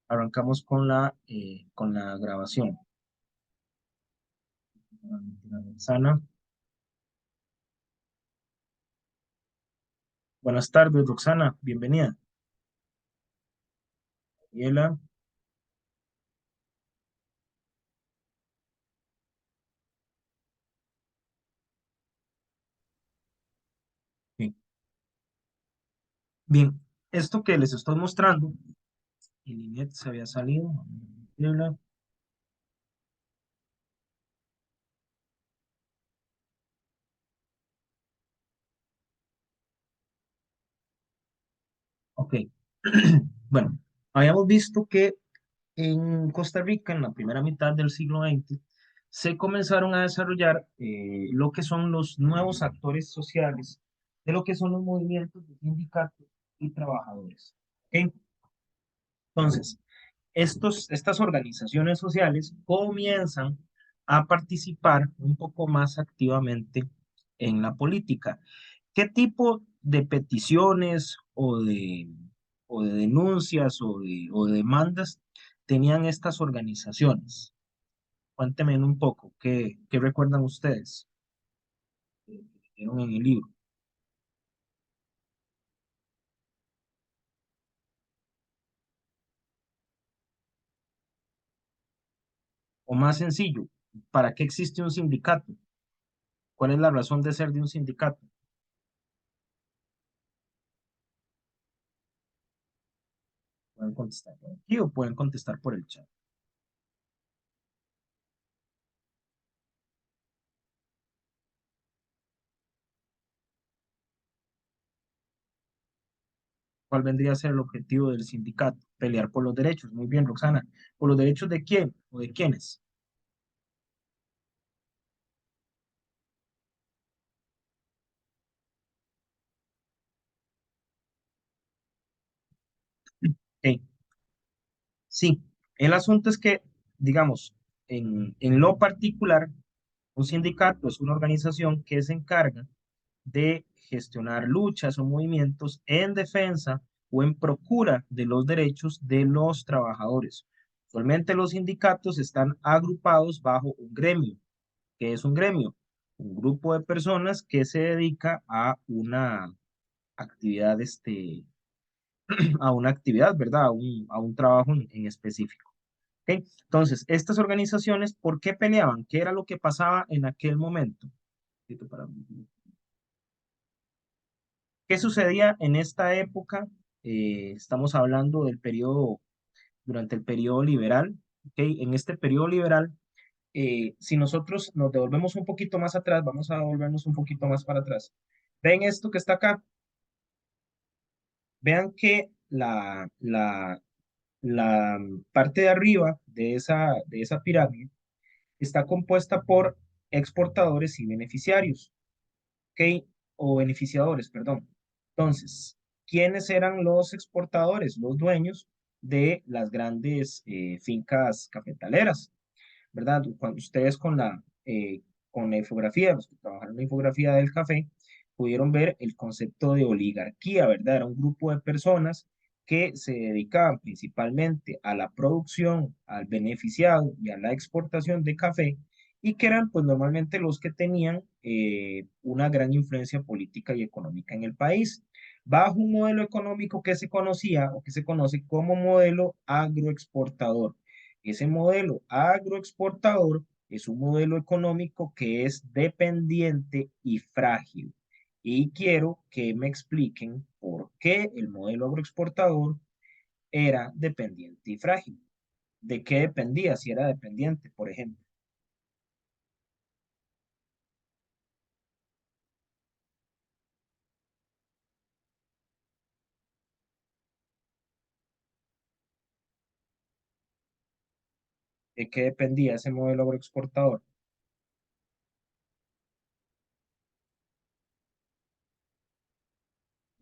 Arrancamos con la grabación. Roxana. Buenas tardes, Roxana. Bienvenida. Daniela. Bien. Bien. Esto que les estoy mostrando, el INET se había salido. Daniela. Ok. Bueno, habíamos visto que en Costa Rica, en la primera mitad del siglo XX, se comenzaron a desarrollar lo que son los nuevos actores sociales, de lo que son los movimientos de sindicatos y trabajadores. ¿Ok? Entonces, estas organizaciones sociales comienzan a participar un poco más activamente en la política. ¿Qué tipo de peticiones o de denuncias o de demandas tenían estas organizaciones? Cuéntenme un poco, ¿qué recuerdan ustedes que vieron en el libro? O más sencillo, ¿para qué existe un sindicato? ¿Cuál es la razón de ser de un sindicato? Pueden contestar por aquí o pueden contestar por el chat. ¿Cuál vendría a ser el objetivo del sindicato? Pelear por los derechos. Muy bien, Roxana. ¿Por los derechos de quién o de quiénes? Ok, sí, el asunto es que, digamos, en lo particular, un sindicato es una organización que se encarga de gestionar luchas o movimientos en defensa o en procura de los derechos de los trabajadores. Actualmente los sindicatos están agrupados bajo un gremio. ¿Qué es un gremio? Un grupo de personas que se dedica a una actividad, a una actividad, ¿verdad? A un trabajo en específico. ¿Ok? Entonces, estas organizaciones, ¿por qué peleaban? ¿Qué era lo que pasaba en aquel momento? ¿Qué sucedía en esta época? Estamos hablando del periodo, durante el periodo liberal. ¿Ok? En este periodo liberal, si nosotros nos devolvemos un poquito más atrás, vamos a devolvernos un poquito más para atrás. Ven esto que está acá. Vean que la parte de arriba de esa pirámide está compuesta por exportadores y beneficiarios, ¿ok? O beneficiadores, perdón. Entonces, ¿quiénes eran los exportadores? Los dueños de las grandes fincas cafetaleras, ¿verdad? Cuando ustedes con la infografía, los que trabajaron en la infografía del café, pudieron ver el concepto de oligarquía, ¿verdad? Era un grupo de personas que se dedicaban principalmente a la producción, al beneficiado y a la exportación de café y que eran pues normalmente los que tenían una gran influencia política y económica en el país, bajo un modelo económico que se conocía o que se conoce como modelo agroexportador. Ese modelo agroexportador es un modelo económico que es dependiente y frágil. Y quiero que me expliquen por qué el modelo agroexportador era dependiente y frágil. ¿De qué dependía si era dependiente, por ejemplo? ¿De qué dependía ese modelo agroexportador?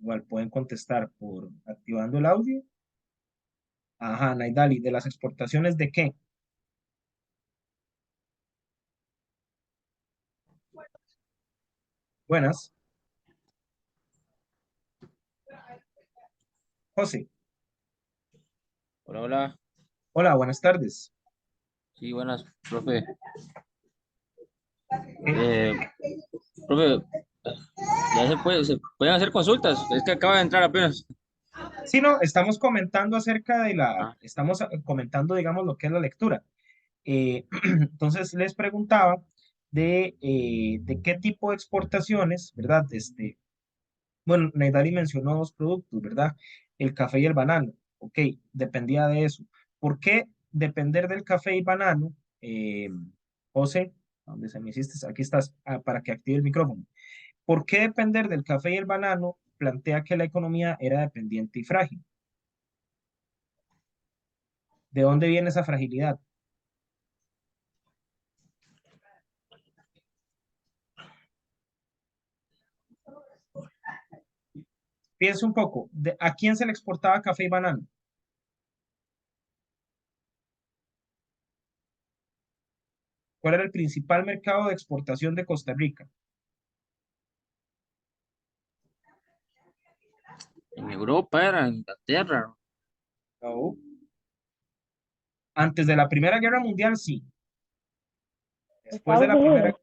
Igual pueden contestar por activando el audio. Ajá, Naidali, ¿de las exportaciones de qué? Buenas. José, Hola, hola. Hola, buenas tardes. Sí, buenas, profe. Eh, Eh, profe, se pueden hacer consultas. Es que acaba de entrar apenas. sí, no, estamos comentando acerca de Ah, estamos comentando, digamos, lo que es la lectura. Entonces les preguntaba de qué tipo de exportaciones, ¿verdad? Bueno, Naidari mencionó dos productos, ¿verdad? El café y el banano. Ok, dependía de eso. ¿Por qué depender del café y banano? José, ¿dónde se me hiciste? Aquí estás, para que active el micrófono. ¿Por qué depender del café y el banano plantea que la economía era dependiente y frágil? ¿De dónde viene esa fragilidad? Piensa un poco, ¿a quién se le exportaba café y banano? ¿Cuál era el principal mercado de exportación de Costa Rica? en Europa era, en Inglaterra. No. Antes de la Primera Guerra Mundial, sí. Después de Estados la Primera,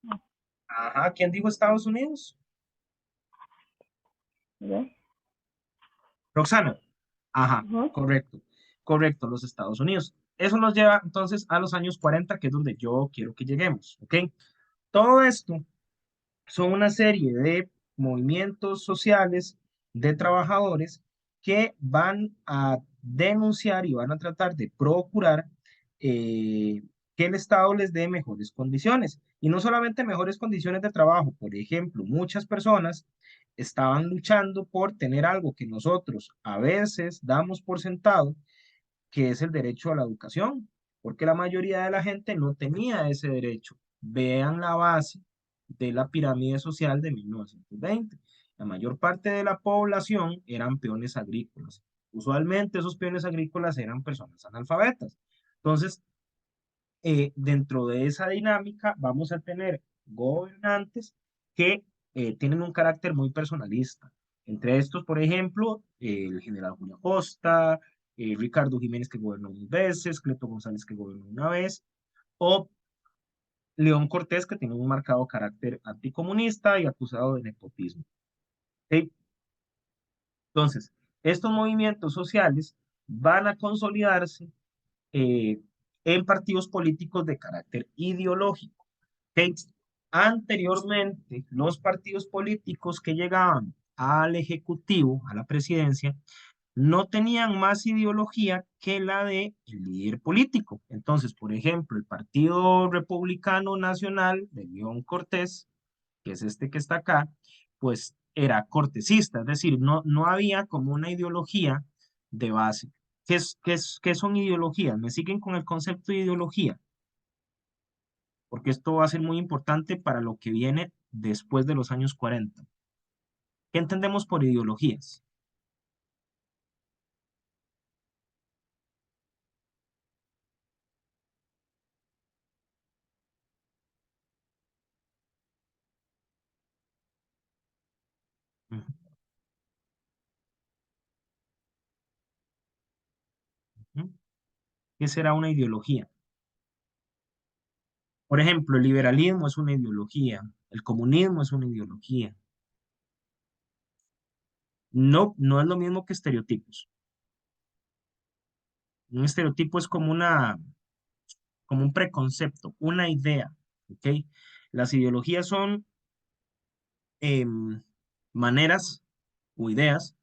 Unidos. ajá, ¿quién dijo Estados Unidos? ¿Ya? Roxana. Ajá, Ujú. correcto, correcto, los Estados Unidos. Eso nos lleva entonces a los años 40, que es donde yo quiero que lleguemos, ¿ok? Todo esto son una serie de movimientos sociales de trabajadores que van a denunciar y van a tratar de procurar que el Estado les dé mejores condiciones. Y no solamente mejores condiciones de trabajo, por ejemplo, muchas personas estaban luchando por tener algo que nosotros a veces damos por sentado, que es el derecho a la educación, porque la mayoría de la gente no tenía ese derecho. Vean la base de la pirámide social de 1920. La mayor parte de la población eran peones agrícolas. Usualmente esos peones agrícolas eran personas analfabetas. Entonces, dentro de esa dinámica vamos a tener gobernantes que tienen un carácter muy personalista. Entre estos, por ejemplo, el general Julio Costa, Ricardo Jiménez que gobernó dos veces, Cleto González que gobernó una vez, o León Cortés que tiene un marcado carácter anticomunista y acusado de nepotismo. ¿Ok? Entonces, estos movimientos sociales van a consolidarse eh, en partidos políticos de carácter ideológico. ¿Ok? Anteriormente, los partidos políticos que llegaban al Ejecutivo, a la presidencia, no tenían más ideología que la de el líder político. Entonces, por ejemplo, el Partido Republicano Nacional de León Cortés, que es este que está acá, pues era cortesista, es decir, no había como una ideología de base. ¿Qué son ideologías? ¿Me siguen con el concepto de ideología? Porque esto va a ser muy importante para lo que viene después de los años 40. ¿Qué entendemos por ideologías? Ujú, ujú. ¿Qué será una ideología? Por ejemplo, el liberalismo es una ideología, el comunismo es una ideología. No, no es lo mismo que estereotipos. Un estereotipo es como un preconcepto, una idea, ¿ok? Las ideologías son maneras o ideas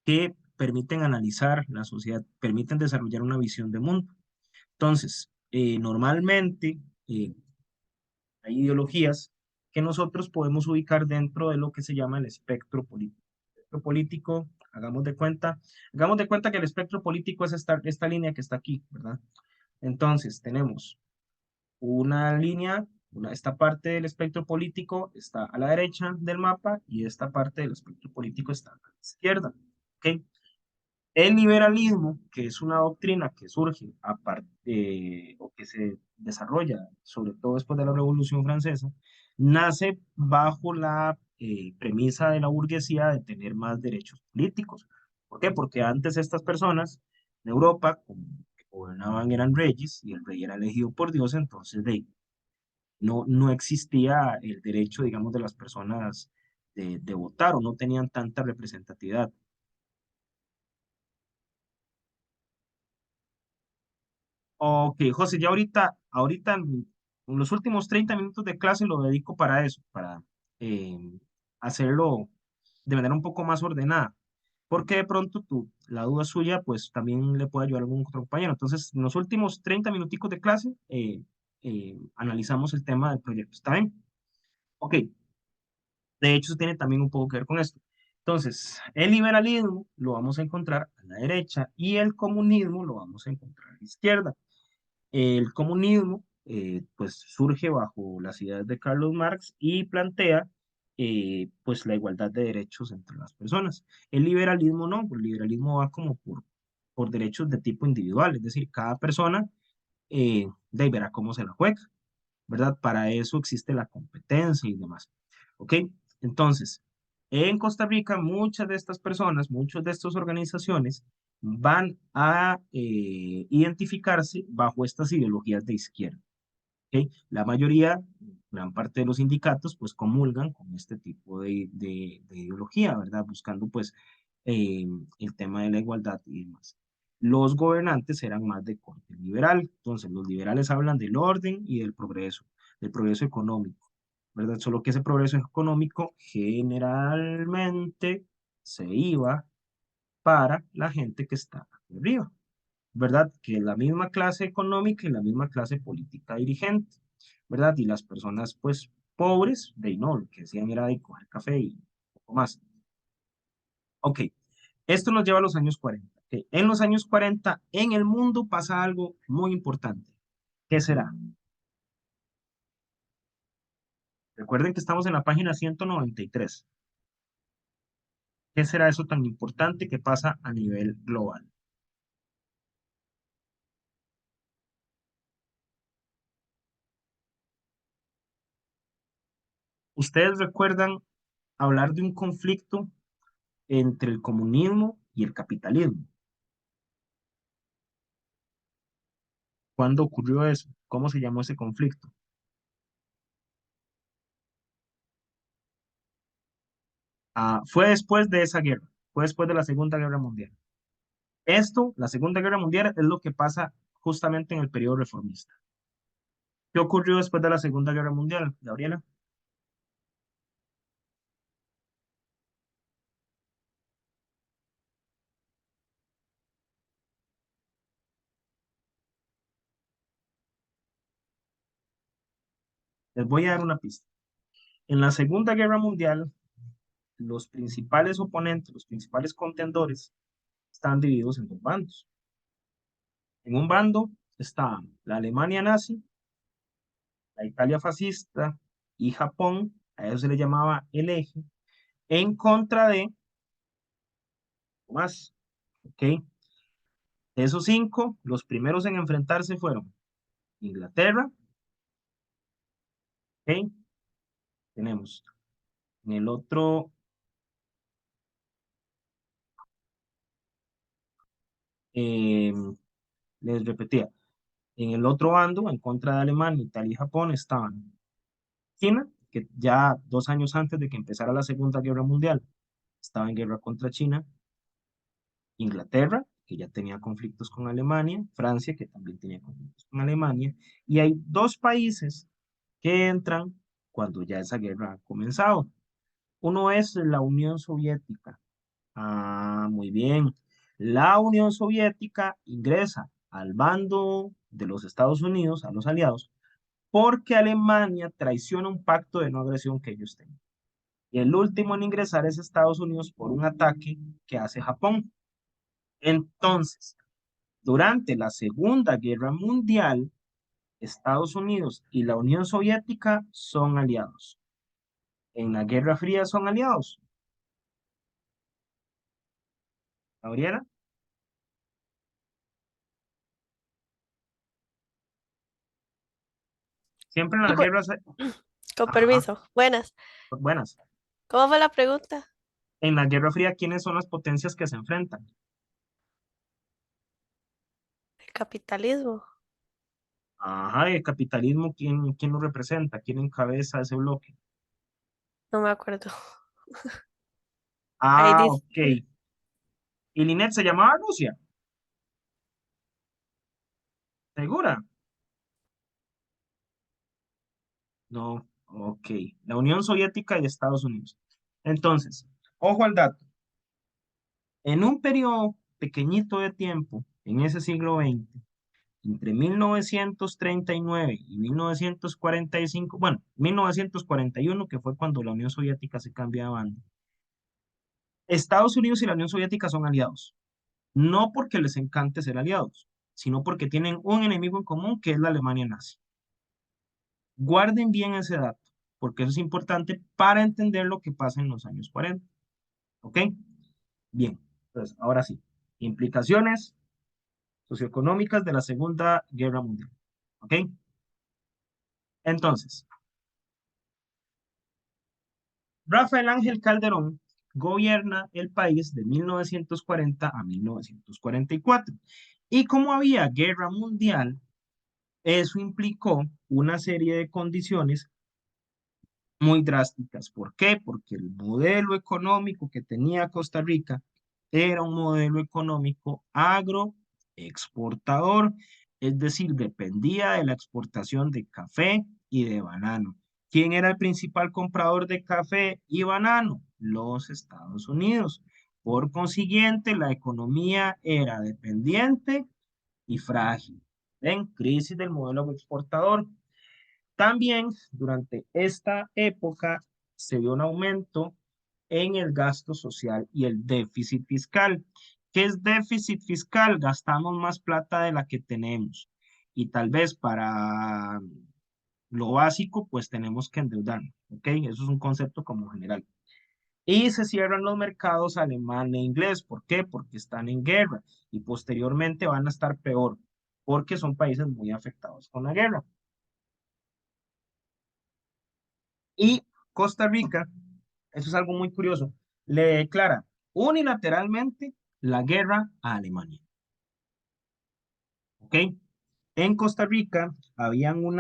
que permiten analizar la sociedad, permiten desarrollar una visión de mundo. Entonces, normalmente hay ideologías que nosotros podemos ubicar dentro de lo que se llama el espectro político. El espectro político, hagamos de cuenta que el espectro político es esta línea que está aquí, ¿verdad? Entonces, tenemos una línea, esta parte del espectro político está a la derecha del mapa y esta parte del espectro político está a la izquierda. ¿Ok? El liberalismo, que es una doctrina que surge o que se desarrolla, sobre todo después de la Revolución Francesa, nace bajo la premisa de la burguesía de tener más derechos políticos. ¿Por qué? Porque antes estas personas En Europa, como que gobernaban eran reyes y el rey era elegido por Dios, entonces no existía el derecho, digamos, de las personas de votar o no tenían tanta representatividad. Ok, José, ya ahorita en los últimos 30 minutos de clase lo dedico para eso, para eh, hacerlo de manera un poco más ordenada, porque de pronto la duda suya, pues también le puede ayudar a algún otro compañero. Entonces, en los últimos 30 minuticos de clase, analizamos el tema del proyecto. ¿Está bien? Ok, de hecho, eso tiene también un poco que ver con esto. Entonces, el liberalismo lo vamos a encontrar a la derecha y el comunismo lo vamos a encontrar a la izquierda. El comunismo, pues, surge bajo las ideas de Carlos Marx y plantea, pues, la igualdad de derechos entre las personas. El liberalismo no, el liberalismo va como por derechos de tipo individual, es decir, cada persona verá cómo se la juega, ¿verdad? Para eso existe la competencia y demás. ¿Ok? Entonces, en Costa Rica, muchas de estas personas, muchas de estas organizaciones van a identificarse bajo estas ideologías de izquierda. ¿Ok? La mayoría, gran parte de los sindicatos, pues comulgan con este tipo de ideología, ¿verdad? Buscando, pues, eh, el tema de la igualdad y demás. Los gobernantes eran más de corte liberal, entonces los liberales hablan del orden y del progreso económico, ¿verdad? Solo que ese progreso económico generalmente se iba para la gente que está arriba, ¿verdad? Que la misma clase económica y la misma clase política dirigente, ¿verdad? Y las personas, pues, pobres, de no, lo que hacían era de coger café y poco más. Ok, esto nos lleva a los años 40. Ok, en los años 40, en el mundo pasa algo muy importante. ¿Qué será? Recuerden que estamos en la página 193. ¿Qué será eso tan importante que pasa a nivel global? ¿Ustedes recuerdan hablar de un conflicto entre el comunismo y el capitalismo? ¿Cuándo ocurrió eso? ¿Cómo se llamó ese conflicto? Fue después de esa guerra, fue después de la Segunda Guerra Mundial. Esto, la Segunda Guerra Mundial, es lo que pasa justamente en el periodo reformista. ¿Qué ocurrió después de la Segunda Guerra Mundial, Gabriela? Les voy a dar una pista. En la Segunda Guerra Mundial, los principales oponentes, los principales contendores, están divididos en dos bandos. En un bando está la Alemania nazi, la Italia fascista y Japón, a eso se le llamaba el eje, en contra de más, ¿ok? De esos cinco, los primeros en enfrentarse fueron Inglaterra, ¿ok? Tenemos en el otro, eh, les repetía, en el otro bando, en contra de Alemania, Italia y Japón, estaban China, que ya 2 años antes de que empezara la Segunda Guerra Mundial, estaba en guerra contra China, Inglaterra, que ya tenía conflictos con Alemania, Francia, que también tenía conflictos con Alemania, y hay dos países que entran cuando ya esa guerra ha comenzado. Uno es la Unión Soviética. Muy bien. La Unión Soviética ingresa al bando de los Estados Unidos, a los aliados, porque Alemania traiciona un pacto de no agresión que ellos tenían. Y el último en ingresar es Estados Unidos por un ataque que hace Japón. Entonces, durante la Segunda Guerra Mundial, Estados Unidos y la Unión Soviética son aliados. En la Guerra Fría son aliados. Gabriela, siempre en las Discul- guerras, Con ajá, permiso. Buenas. buenas. ¿Cómo fue la pregunta? En la Guerra Fría, ¿quiénes son las potencias que se enfrentan? capitalismo. Ajá, el capitalismo, ¿quién lo representa? ¿Quién encabeza ese bloque? No me acuerdo. Ahí Ah, dice, ok. ¿Y Linet se llamaba Rusia? ¿Segura? No, ok. La Unión Soviética y Estados Unidos. Entonces, ojo al dato. En un periodo pequeñito de tiempo, en ese siglo XX, entre 1939 y 1945, bueno, 1941, que fue cuando la Unión Soviética se cambia de bando, Estados Unidos y la Unión Soviética son aliados. No porque les encante ser aliados, sino porque tienen un enemigo en común que es la Alemania nazi. Guarden bien ese dato, porque eso es importante para entender lo que pasa en los años 40. ¿Ok? Bien, entonces, ahora sí. Implicaciones socioeconómicas de la Segunda Guerra Mundial. ¿Ok? Entonces, Rafael Ángel Calderón gobierna el país de 1940 a 1944. Y como había guerra mundial, eso implicó una serie de condiciones muy drásticas. ¿Por qué? Porque el modelo económico que tenía Costa Rica era un modelo económico agroexportador, es decir, dependía de la exportación de café y de banano. ¿Quién era el principal comprador de café y banano? Los Estados Unidos. Por consiguiente, la economía era dependiente y frágil. ¿Ven? Crisis del modelo exportador. También durante esta época se dio un aumento en el gasto social y el déficit fiscal. ¿Qué es déficit fiscal? Gastamos más plata de la que tenemos y tal vez para lo básico pues tenemos que endeudarnos, ¿ok? Eso es un concepto como general. Y se cierran los mercados alemán e inglés. ¿Por qué? Porque están en guerra y posteriormente van a estar peor porque son países muy afectados con la guerra. Y Costa Rica, eso es algo muy curioso, le declara unilateralmente la guerra a Alemania. ¿Ok? En Costa Rica habían un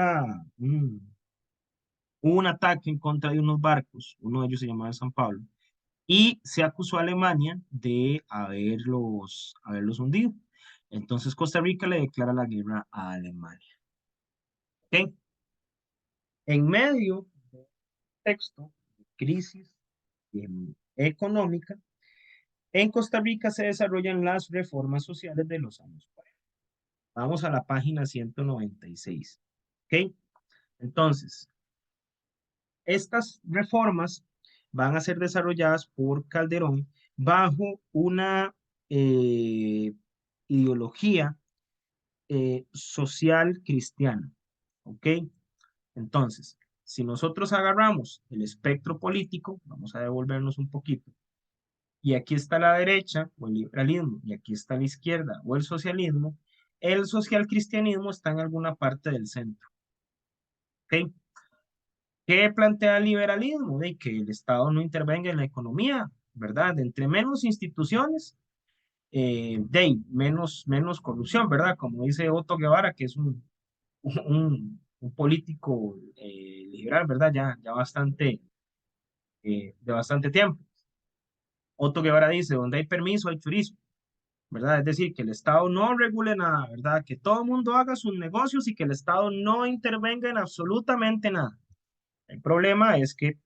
ataque en contra de unos barcos, uno de ellos se llamaba San Pablo, y se acusó a Alemania de haberlos hundido. Entonces Costa Rica le declara la guerra a Alemania. ¿Ok? En medio del texto de crisis económica, en Costa Rica se desarrollan las reformas sociales de los años 40. Vamos a la página 196. ¿Ok? Entonces, estas reformas van a ser desarrolladas por Calderón bajo una eh, ideología social cristiana. ¿Ok? Entonces, si nosotros agarramos el espectro político, vamos a devolvernos un poquito, y aquí está la derecha o el liberalismo, y aquí está la izquierda o el social cristianismo está en alguna parte del centro. ¿Ok? ¿Qué plantea el liberalismo? De que el Estado no intervenga en la economía, ¿verdad? Entre menos instituciones, menos corrupción, ¿verdad? Como dice Otto Guevara, que es un político liberal, ¿verdad? Ya bastante, de bastante tiempo. Otto Guevara dice, donde hay permiso hay turismo. ¿Verdad? Es decir, que el Estado no regule nada, ¿verdad? Que todo el mundo haga sus negocios y que el Estado no intervenga en absolutamente nada. El problema es que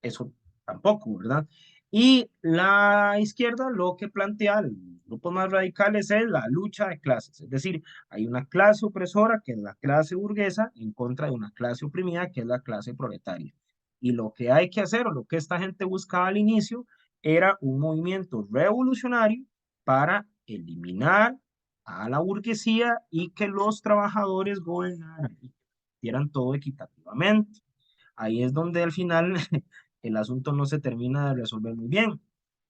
eso tampoco, ¿verdad? Y la izquierda lo que plantea, los grupos más radicales, es la lucha de clases. Es decir, hay una clase opresora, que es la clase burguesa, en contra de una clase oprimida, que es la clase proletaria. Y lo que hay que hacer, o lo que esta gente buscaba al inicio, era un movimiento revolucionario para eliminar a la burguesía y que los trabajadores gobernaran y hicieran todo equitativamente. Ahí es donde al final el asunto no se termina de resolver muy bien.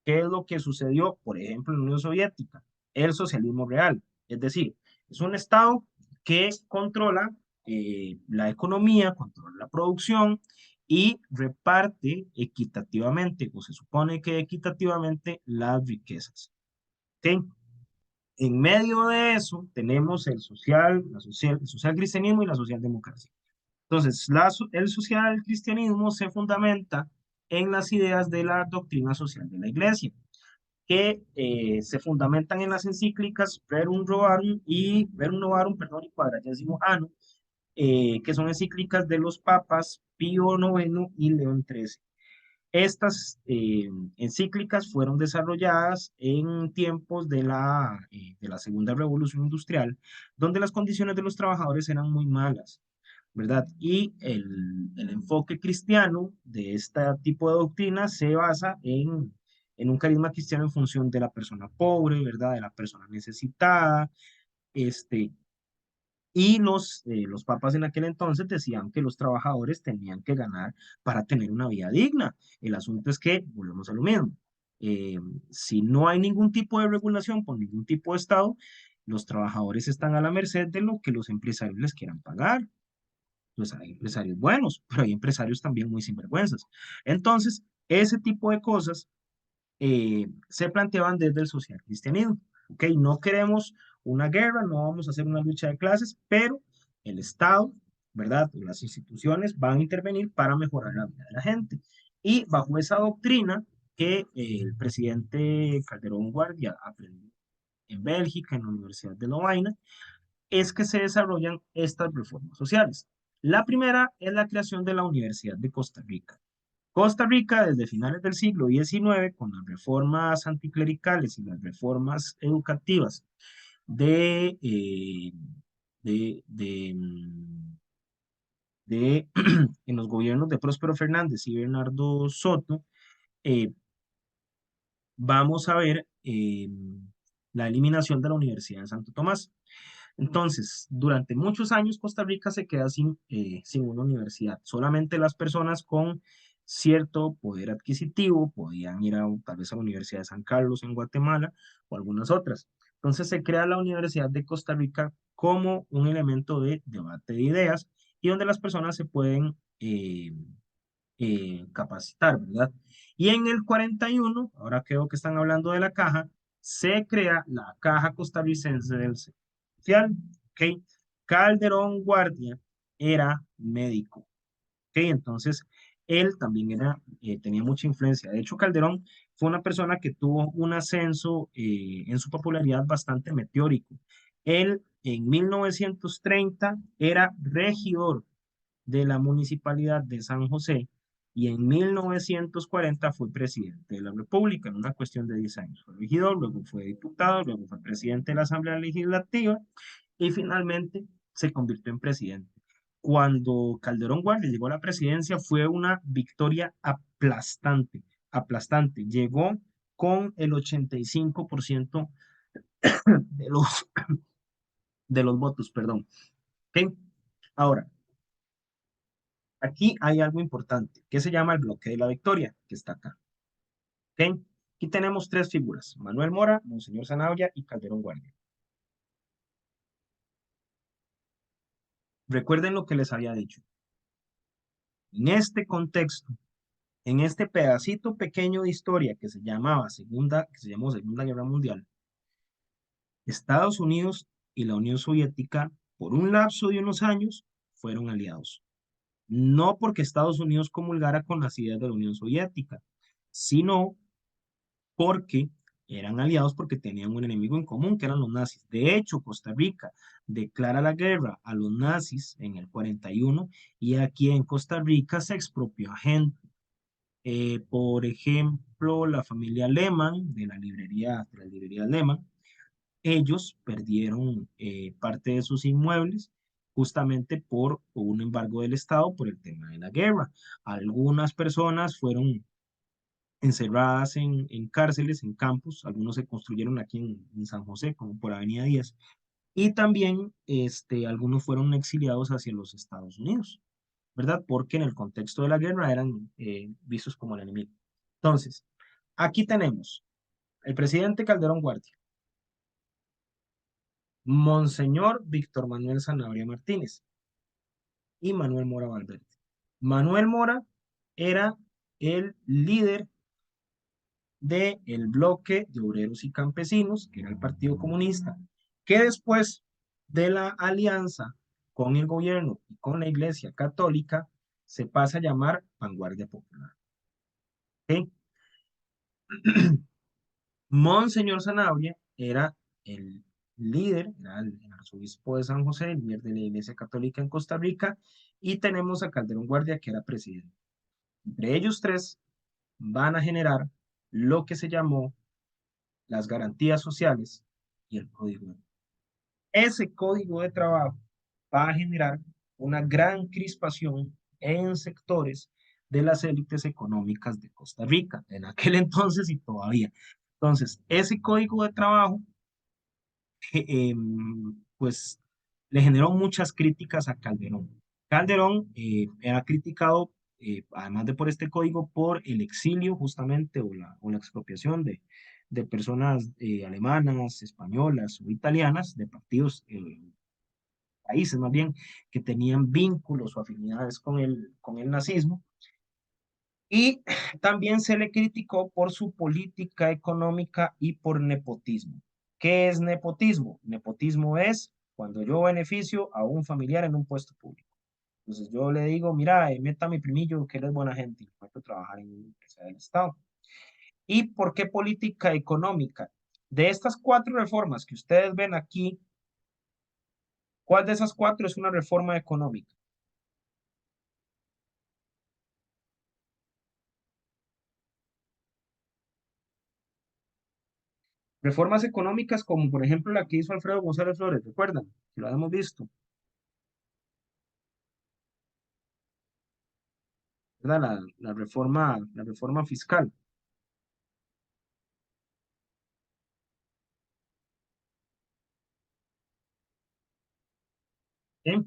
¿Qué es lo que sucedió, por ejemplo, en la Unión Soviética? El socialismo real. Es decir, es un Estado que controla la economía, controla la producción y reparte equitativamente, o se supone que equitativamente, las riquezas. ¿Ok? En medio de eso tenemos el social cristianismo y la socialdemocracia. Entonces, el social cristianismo se fundamenta en las ideas de la doctrina social de la Iglesia, que se fundamentan en las encíclicas Rerum Novarum, perdón, y Quadragesimo Anno, que son encíclicas de los papas Pío IX y León XIII. Estas encíclicas fueron desarrolladas en tiempos de la Segunda Revolución Industrial, donde las condiciones de los trabajadores eran muy malas, ¿verdad? Y el enfoque cristiano de este tipo de doctrina se basa en un carisma cristiano en función de la persona pobre, ¿verdad? De la persona necesitada, este, y los papas en aquel entonces decían que los trabajadores tenían que ganar para tener una vida digna. El asunto es que, volvemos a lo mismo, eh, si no hay ningún tipo de regulación por ningún tipo de Estado, los trabajadores están a la merced de lo que los empresarios les quieran pagar. Pues hay empresarios buenos, pero hay empresarios también muy sinvergüenzas. Entonces, ese tipo de cosas se planteaban desde el social cristianismo. ¿Ok? No queremos una guerra, no vamos a hacer una lucha de clases, pero el Estado, ¿verdad? Las instituciones van a intervenir para mejorar la vida de la gente. Y bajo esa doctrina que el presidente Calderón Guardia aprendió en Bélgica, en la Universidad de Lovaina, es que se desarrollan estas reformas sociales. La primera es la creación de la Universidad de Costa Rica. Costa Rica, desde finales del siglo XIX, con las reformas anticlericales y las reformas educativas de, eh, de, de, mm, de en los gobiernos de Próspero Fernández y Bernardo Soto, eh, vamos a ver la eliminación de la Universidad de Santo Tomás. Entonces, durante muchos años Costa Rica se queda sin una universidad. Solamente las personas con cierto poder adquisitivo podían ir tal vez a la Universidad de San Carlos en Guatemala o algunas otras. Entonces se crea la Universidad de Costa Rica como un elemento de debate de ideas y donde las personas se pueden capacitar, ¿verdad? Y en el 41, ahora creo que están hablando de la caja, se crea la Caja Costarricense del Seguro Social, ¿ok? Calderón Guardia era médico, ¿ok? Entonces, él también tenía mucha influencia. De hecho, Calderón fue una persona que tuvo un ascenso en su popularidad bastante meteórico. Él en 1930 era regidor de la Municipalidad de San José y en 1940 fue presidente de la República en una cuestión de 10 años. Fue regidor, luego fue diputado, luego fue presidente de la Asamblea Legislativa y finalmente se convirtió en presidente. Cuando Calderón Guardia llegó a la presidencia fue una victoria aplastante, aplastante. Llegó con el 85% de los votos, perdón. ¿Okay? Ahora, aquí hay algo importante, que se llama el bloque de la victoria, que está acá. ¿Ok? Aquí tenemos tres figuras, Manuel Mora, Monseñor Zanabria y Calderón Guardia. Recuerden lo que les había dicho. En este contexto, en este pedacito pequeño de historia que se llamó Segunda Guerra Mundial, Estados Unidos y la Unión Soviética, por un lapso de unos años, fueron aliados. No porque Estados Unidos comulgara con las ideas de la Unión Soviética, sino porque eran aliados porque tenían un enemigo en común, que eran los nazis. De hecho, Costa Rica declara la guerra a los nazis en el 41 y aquí en Costa Rica se expropió a gente. Por ejemplo, la familia Lehmann, de la librería Lehmann, ellos perdieron parte de sus inmuebles justamente por un embargo del Estado por el tema de la guerra. Algunas personas fueron encerradas en cárceles, en campos, algunos se construyeron aquí en San José, como por Avenida 10, y también algunos fueron exiliados hacia los Estados Unidos, ¿verdad? Porque en el contexto de la guerra eran vistos como el enemigo. Entonces, aquí tenemos el presidente Calderón Guardia, Monseñor Víctor Manuel Sanabria Martínez y Manuel Mora Valverde. Manuel Mora era el líder del bloque de obreros y campesinos, que era el Partido Comunista, que después de la alianza con el gobierno y con la Iglesia Católica, se pasa a llamar Vanguardia Popular. ¿Ok? Monseñor Sanabria era el líder, era el arzobispo de San José, el líder de la Iglesia Católica en Costa Rica, y tenemos a Calderón Guardia, que era presidente. Entre ellos tres van a generar lo que se llamó las garantías sociales y el código de trabajo. Ese código de trabajo va a generar una gran crispación en sectores de las élites económicas de Costa Rica, en aquel entonces y todavía. Entonces, ese código de trabajo, pues, le generó muchas críticas a Calderón. Calderón era criticado, además de por este código, por el exilio justamente o la expropiación de personas alemanas, españolas o italianas, de partidos, países más bien, que tenían vínculos o afinidades con el nazismo. Y también se le criticó por su política económica y por nepotismo. ¿Qué es nepotismo? Nepotismo es cuando yo beneficio a un familiar en un puesto público. Entonces yo le digo, mira, meta a mi primillo que él es buena gente y lo meto a trabajar en una empresa del Estado. ¿Y por qué política económica? De estas cuatro reformas que ustedes ven aquí, ¿cuál de esas cuatro es una reforma económica? Reformas económicas como por ejemplo la que hizo Alfredo González Flores, ¿recuerdan? Que lo hemos visto, ¿verdad? La reforma fiscal. ¿Eh?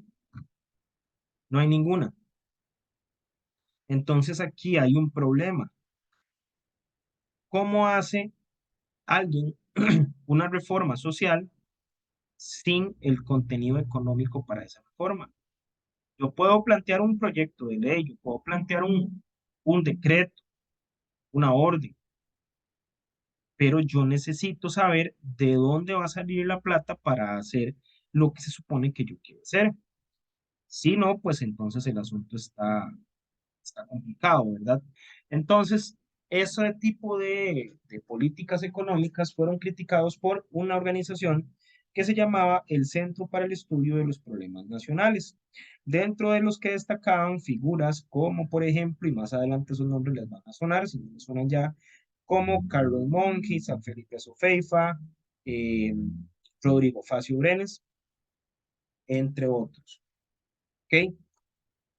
No hay ninguna. Entonces aquí hay un problema. ¿Cómo hace alguien una reforma social sin el contenido económico para esa reforma? Yo puedo plantear un proyecto de ley, yo puedo plantear un decreto, una orden, pero yo necesito saber de dónde va a salir la plata para hacer lo que se supone que yo quiero hacer. Si no, pues entonces el asunto está complicado, ¿verdad? Entonces, ese tipo de políticas económicas fueron criticados por una organización que se llamaba el Centro para el Estudio de los Problemas Nacionales, dentro de los que destacaban figuras como, por ejemplo, y más adelante sus nombres les van a sonar, si no les suenan ya, como Carlos Monge, San Felipe Sofeifa, eh, Rodrigo Facio Brenes, entre otros. ¿Ok?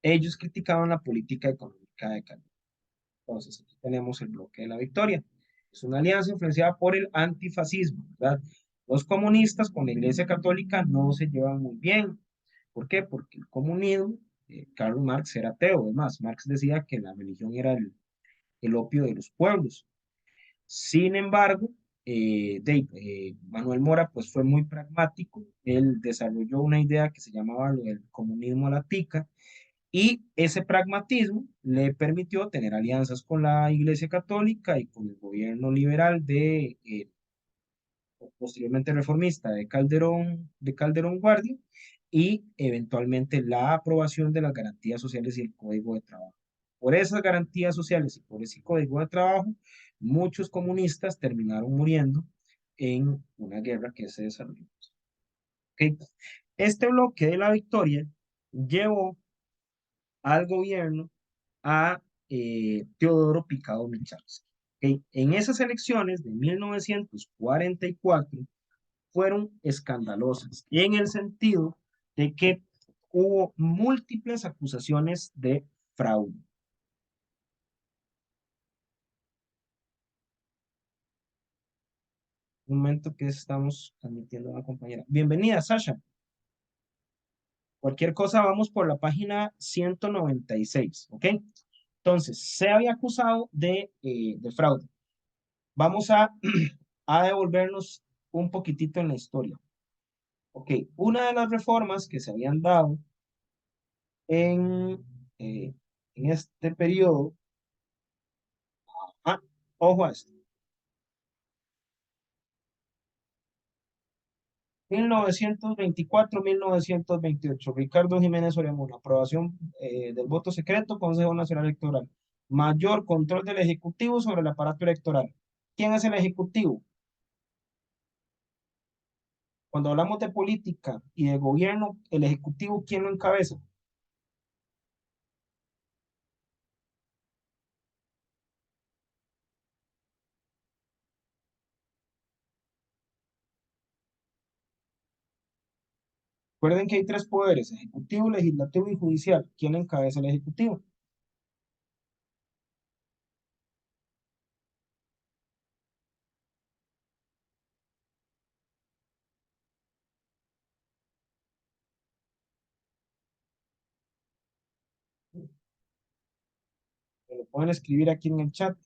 Ellos criticaban la política económica de Calderón. Entonces, aquí tenemos el bloque de la victoria. Es una alianza influenciada por el antifascismo, ¿verdad? Los comunistas con la Iglesia Católica no se llevan muy bien. ¿Por qué? Porque el comunismo, Karl Marx era ateo, además, Marx decía que la religión era el opio de los pueblos. Sin embargo, Manuel Mora pues fue muy pragmático, él desarrolló una idea que se llamaba lo del comunismo a la tica, y ese pragmatismo le permitió tener alianzas con la Iglesia Católica y con el gobierno liberal posteriormente reformista de Calderón Guardia, y eventualmente la aprobación de las garantías sociales y el Código de Trabajo. Por esas garantías sociales y por ese Código de Trabajo, muchos comunistas terminaron muriendo en una guerra que se desarrolló. ¿Ok? Este bloque de la victoria llevó al gobierno a Teodoro Picado Michalski. ¿Okay? En esas elecciones de 1944 fueron escandalosas en el sentido de que hubo múltiples acusaciones de fraude. Un momento que estamos transmitiendo a una compañera. Bienvenida, Sasha. Cualquier cosa, vamos por la página 196, ¿ok? Entonces, se había acusado de fraude. Vamos a devolvernos un poquitito en la historia. Ok, una de las reformas que se habían dado en, eh, en este periodo, ojo a esto, 1924-1928. Ricardo Jiménez Oreamuno. Aprobación del voto secreto, Consejo Nacional Electoral. Mayor control del Ejecutivo sobre el aparato electoral. ¿Quién es el Ejecutivo? Cuando hablamos de política y de gobierno, el Ejecutivo, ¿quién lo encabeza? Recuerden que hay tres poderes: ejecutivo, legislativo y judicial. ¿Quién encabeza el Ejecutivo? Me lo pueden escribir aquí en el chat.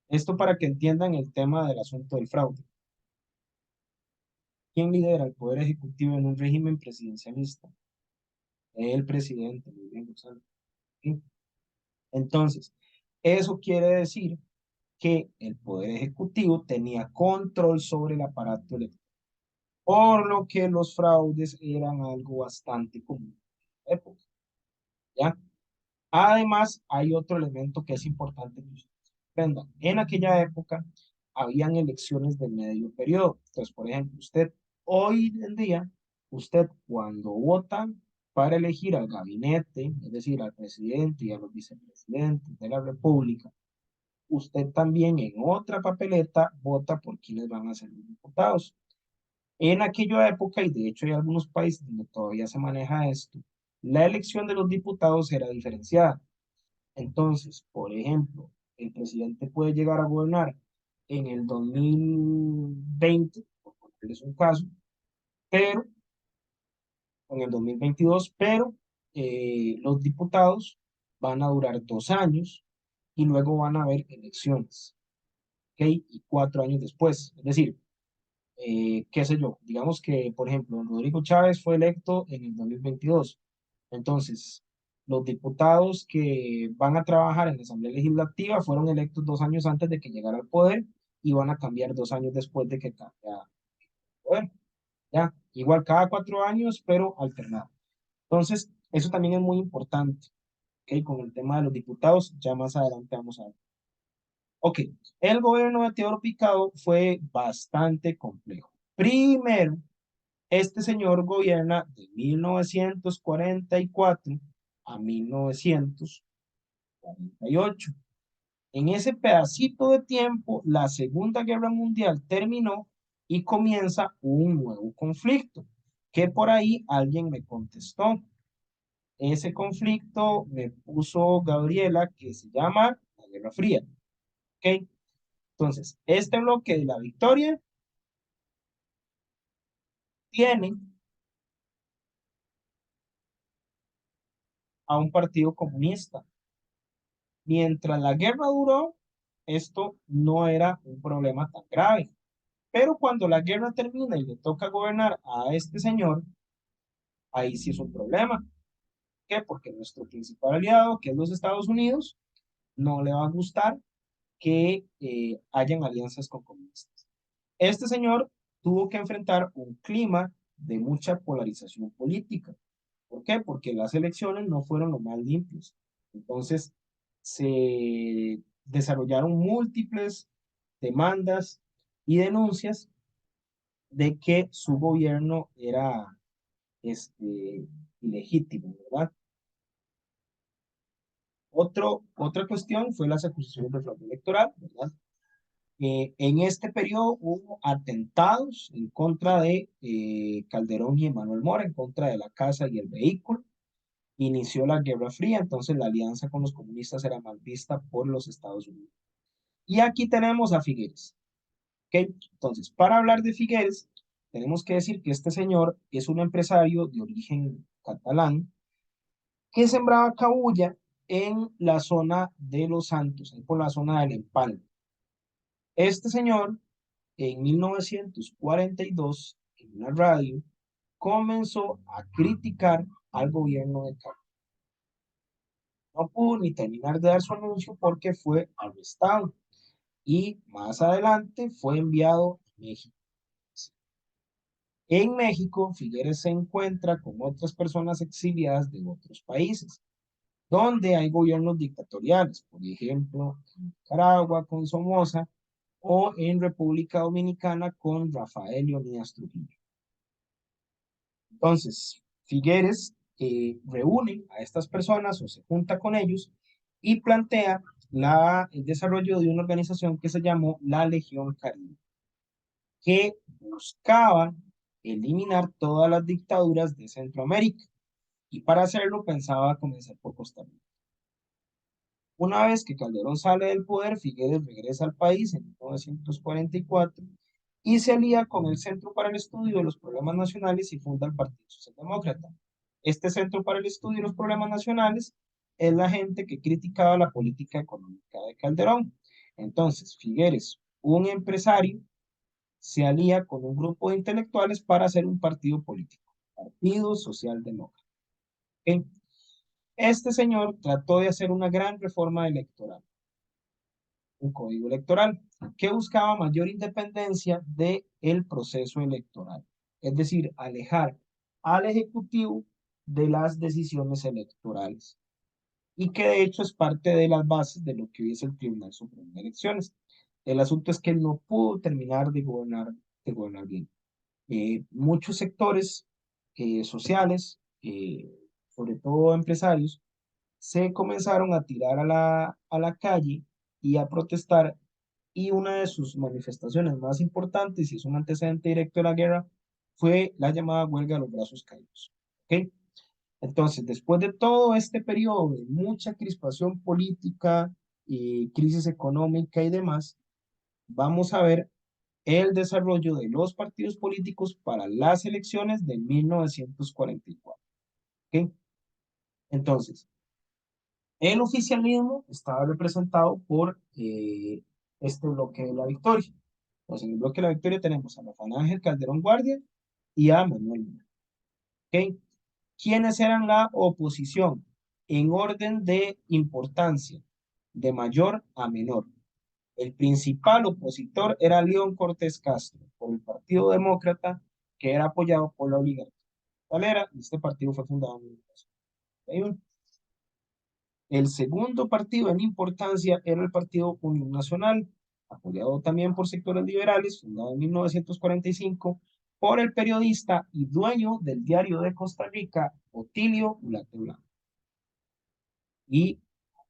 Esto para que entiendan el tema del asunto del fraude. ¿Quién lidera el poder ejecutivo en un régimen presidencialista? El presidente, muy bien, Gonzalo. ¿Sí? Entonces, eso quiere decir que el poder ejecutivo tenía control sobre el aparato electoral, por lo que los fraudes eran algo bastante común en la época, ¿ya? Además, hay otro elemento que es importante que ustedes comprendan. En aquella época habían elecciones de medio periodo. Entonces, por ejemplo, usted hoy en día, usted cuando vota para elegir al gabinete, es decir, al presidente y a los vicepresidentes de la República, usted también en otra papeleta vota por quienes van a ser los diputados. En aquella época, y de hecho hay algunos países donde todavía se maneja esto, la elección de los diputados era diferenciada. Entonces, por ejemplo, el presidente puede llegar a gobernar en el 2020, por ponerles un caso, pero en el 2022, pero los diputados van a durar 2 años y luego van a haber elecciones, ¿ok? Y 4 años después. Es decir, qué sé yo, digamos que, por ejemplo, Rodrigo Chávez fue electo en el 2022. Entonces, los diputados que van a trabajar en la Asamblea Legislativa fueron electos 2 años antes de que llegara al poder y van a cambiar 2 años después de que cambie el poder. ¿Ya? Igual cada 4 años, pero alternado. Entonces, eso también es muy importante, ¿ok? Con el tema de los diputados, ya más adelante vamos a ver. Ok, el gobierno de Teodoro Picado fue bastante complejo. Primero, este señor gobierna de 1944 a 1948. En ese pedacito de tiempo, la Segunda Guerra Mundial terminó y comienza un nuevo conflicto, que por ahí alguien me contestó. Ese conflicto me puso Gabriela, que se llama la Guerra Fría. ¿Ok? Entonces, este bloque de la victoria tiene a un partido comunista. Mientras la guerra duró, esto no era un problema tan grave. Pero cuando la guerra termina y le toca gobernar a este señor, ahí sí es un problema. ¿Por qué? Porque nuestro principal aliado, que es los Estados Unidos, no le va a gustar que hayan alianzas con comunistas. Este señor tuvo que enfrentar un clima de mucha polarización política. ¿Por qué? Porque las elecciones no fueron lo más limpias. Entonces, se desarrollaron múltiples demandas y denuncias de que su gobierno era ilegítimo, ¿verdad? Otra cuestión fue las acusaciones de fraude electoral, ¿verdad? En este periodo hubo atentados en contra de Calderón y Emanuel Mora, en contra de la casa y el vehículo. Inició la Guerra Fría, entonces la alianza con los comunistas era mal vista por los Estados Unidos. Y aquí tenemos a Figueres. ¿Ok? Entonces, para hablar de Figueres, tenemos que decir que este señor es un empresario de origen catalán que sembraba cabuya en la zona de Los Santos, por la zona del Empalme. Este señor, en 1942, en una radio, comenzó a criticar al gobierno de Carlos. No pudo ni terminar de dar su anuncio porque fue arrestado y más adelante fue enviado a México. En México, Figueres se encuentra con otras personas exiliadas de otros países, donde hay gobiernos dictatoriales, por ejemplo, en Nicaragua con Somoza o en República Dominicana con Rafael Leonidas Trujillo. Entonces, Figueres reúne a estas personas o se junta con ellos y plantea el desarrollo de una organización que se llamó la Legión Caribe, que buscaba eliminar todas las dictaduras de Centroamérica y para hacerlo pensaba comenzar por Costa Rica. Una vez que Calderón sale del poder, Figueres regresa al país en 1944 y se alía con el Centro para el Estudio de los Problemas Nacionales y funda el Partido Socialdemócrata. Este Centro para el Estudio de los Problemas Nacionales es la gente que criticaba la política económica de Calderón. Entonces, Figueres, un empresario, se alía con un grupo de intelectuales para hacer un partido político, Partido Socialdemócrata. ¿Ok? Este señor trató de hacer una gran reforma electoral, un código electoral, que buscaba mayor independencia del proceso electoral, es decir, alejar al Ejecutivo de las decisiones electorales, y que de hecho es parte de las bases de lo que hoy es el Tribunal Supremo de Elecciones. El asunto es que él no pudo terminar de gobernar bien. Muchos sectores sociales, sobre todo empresarios, se comenzaron a tirar a la calle y a protestar, y una de sus manifestaciones más importantes, y es un antecedente directo de la guerra, fue la llamada huelga de los brazos caídos. ¿Ok? Entonces, después de todo este periodo de mucha crispación política y crisis económica y demás, vamos a ver el desarrollo de los partidos políticos para las elecciones de 1944. ¿Ok? Entonces, el oficialismo estaba representado por este bloque de la victoria. Entonces, en el bloque de la victoria tenemos a Rafael Ángel Calderón Guardia y a Manuel Medina. ¿Ok? ¿Quiénes eran la oposición? En orden de importancia, de mayor a menor. El principal opositor era León Cortés Castro, por el Partido Demócrata, que era apoyado por la oligarquía. ¿Cuál era? Este partido fue fundado en 1941. El segundo partido en importancia era el Partido Unión Nacional, apoyado también por sectores liberales, fundado en 1945 por el periodista y dueño del Diario de Costa Rica, Otilio Ulate Blanco. Y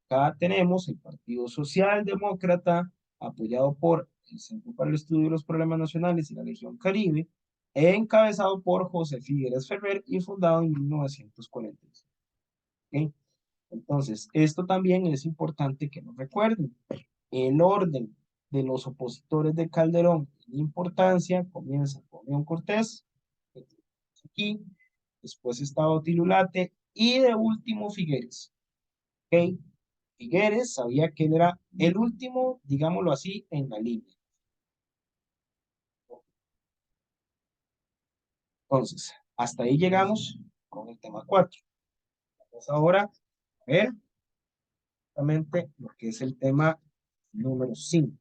acá tenemos el Partido Socialdemócrata, apoyado por el Centro para el Estudio de los Problemas Nacionales y la Legión Caribe, encabezado por José Figueres Ferrer y fundado en 1946. ¿Ok? Entonces, esto también es importante que nos recuerden. El orden de los opositores de Calderón en importancia comienza con León Cortés, aquí, después está Otilio Ulate y de último Figueres. ¿Ok? Figueres sabía que él era el último, digámoslo así, en la línea. Entonces, hasta ahí llegamos con el tema 4. Vamos ahora a ver exactamente lo que es el tema número 5.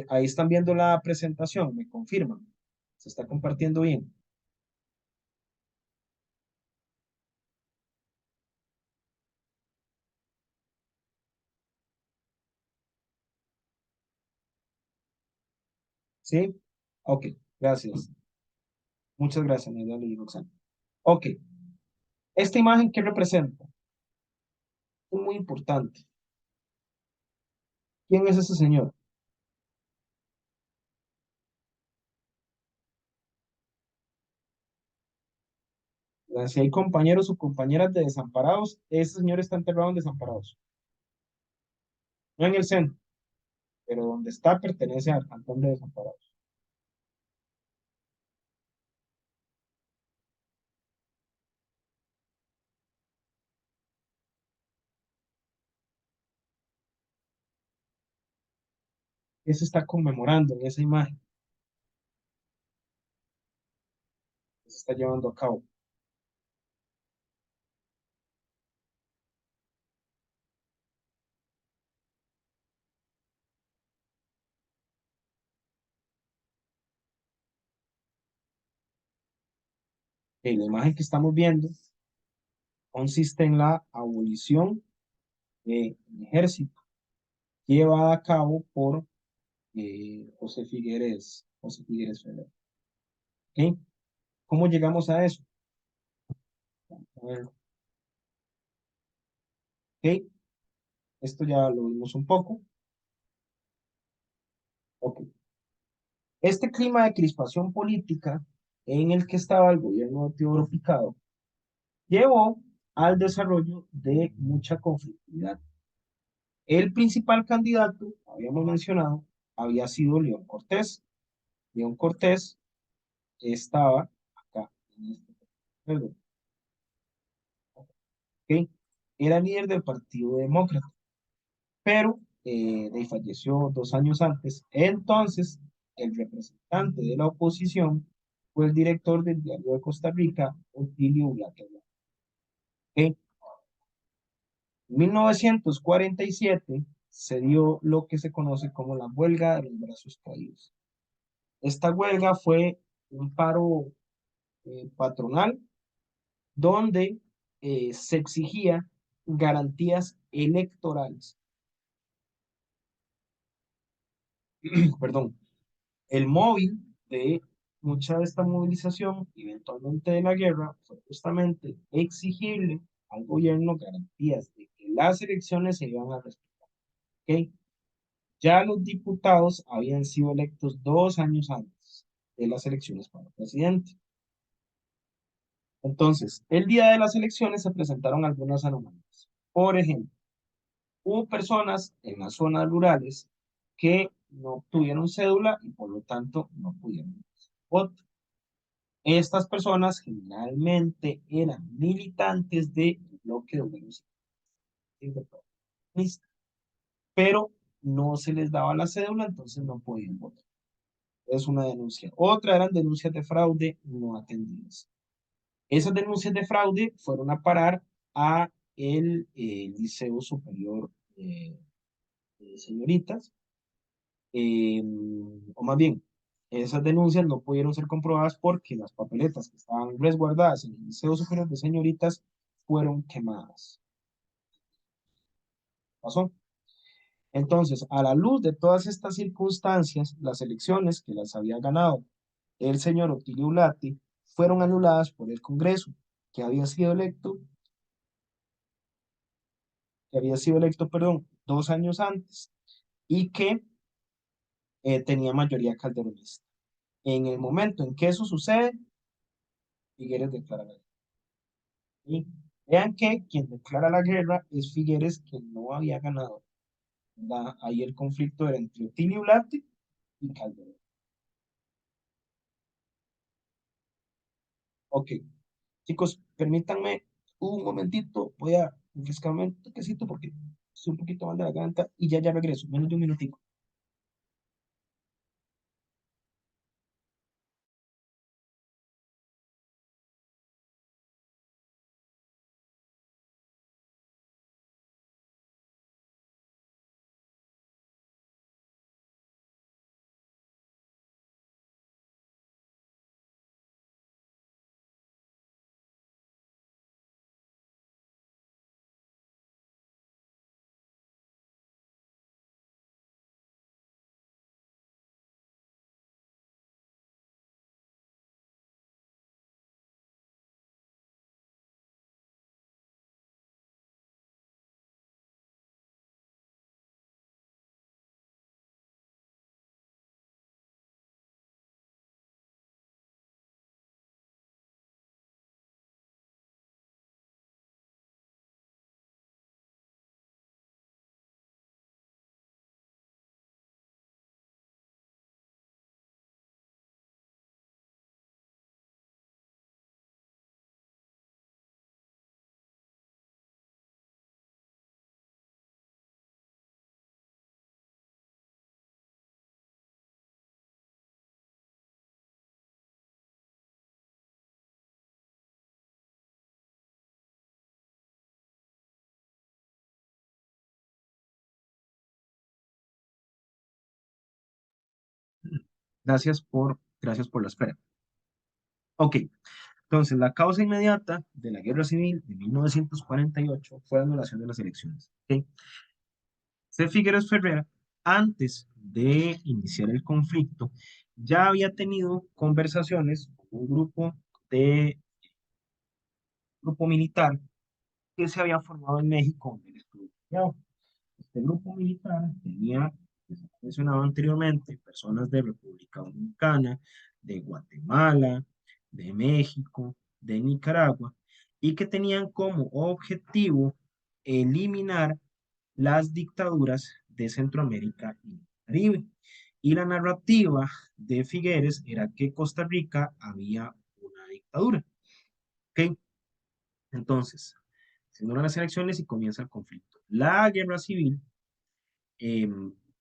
Ahí están viendo la presentación, me confirman. Se está compartiendo bien. ¿Sí? Ok, gracias. Muchas gracias, Nayeli y Roxana. Ok, esta imagen, ¿qué representa? Es muy importante. ¿Quién es ese señor? Si hay compañeros o compañeras de Desamparados, ese señor está enterrado en Desamparados. No en el centro, pero donde está pertenece al cantón de Desamparados. ¿Qué se está conmemorando en esa imagen? ¿Qué se está llevando a cabo? La imagen que estamos viendo consiste en la abolición del ejército llevada a cabo por José Figueres Ferrer. ¿Ok? ¿Cómo llegamos a eso? A ver, ¿ok? Esto ya lo vimos un poco. Ok. Este clima de crispación política en el que estaba el gobierno de Teodoro Picado llevó al desarrollo de mucha conflictividad. El principal candidato, habíamos mencionado, había sido León Cortés. León Cortés estaba acá, en este juego, ¿ok? Era líder del Partido Demócrata, pero de ahí falleció 2 años antes. Entonces, el representante de la oposición fue el director del Diario de Costa Rica, Otilio Blanquer. En 1947 se dio lo que se conoce como la huelga de los brazos caídos. Esta huelga fue un paro patronal donde se exigía garantías electorales. Perdón, el móvil de mucha de esta movilización, eventualmente de la guerra, fue justamente exigirle al gobierno garantías de que las elecciones se iban a respetar. ¿Ok? Ya los diputados habían sido electos 2 años antes de las elecciones para presidente. Entonces, el día de las elecciones se presentaron algunas anomalías. Por ejemplo, hubo personas en las zonas rurales que no tuvieron cédula y por lo tanto no pudieron votar. Estas personas generalmente eran militantes del bloque de Obreros Independentistas, pero no se les daba la cédula, entonces no podían votar. Es una denuncia. Otra eran denuncias de fraude no atendidas. Esas denuncias de fraude fueron a parar a el Liceo Superior de Señoritas, eh, o más bien, esas denuncias no pudieron ser comprobadas porque las papeletas que estaban resguardadas en el Liceo Superior de Señoritas fueron quemadas. ¿Pasó? Entonces, a la luz de todas estas circunstancias, las elecciones que las había ganado el señor Otilio Ulate fueron anuladas por el Congreso, que había sido electo, perdón, 2 años antes, y que tenía mayoría calderonista. En el momento en que eso sucede, Figueres declara la guerra. Y vean que quien declara la guerra es Figueres, que no había ganado. ¿Verdad? Ahí el conflicto era entre Otilio Ulate y Calderón. Ok, chicos, permítanme un momentito, voy a refrescarme un toquecito porque estoy un poquito mal de la garganta y ya regreso, menos de un minutico. Gracias por la espera. Ok, Entonces, la causa inmediata de la Guerra Civil de 1948 fue la anulación de las elecciones. ¿Ok? C. Figueres Ferrer, antes de iniciar el conflicto, ya había tenido conversaciones con un grupo militar que se había formado en México, donde él estuvo exiliado. Este grupo militar tenía, como se mencionaba anteriormente, personas de República Dominicana, de Guatemala, de México, de Nicaragua, y que tenían como objetivo eliminar las dictaduras de Centroamérica y el Caribe. Y la narrativa de Figueres era que Costa Rica había una dictadura. ¿Ok? Entonces, se anulan las elecciones y comienza el conflicto. La guerra civil eh,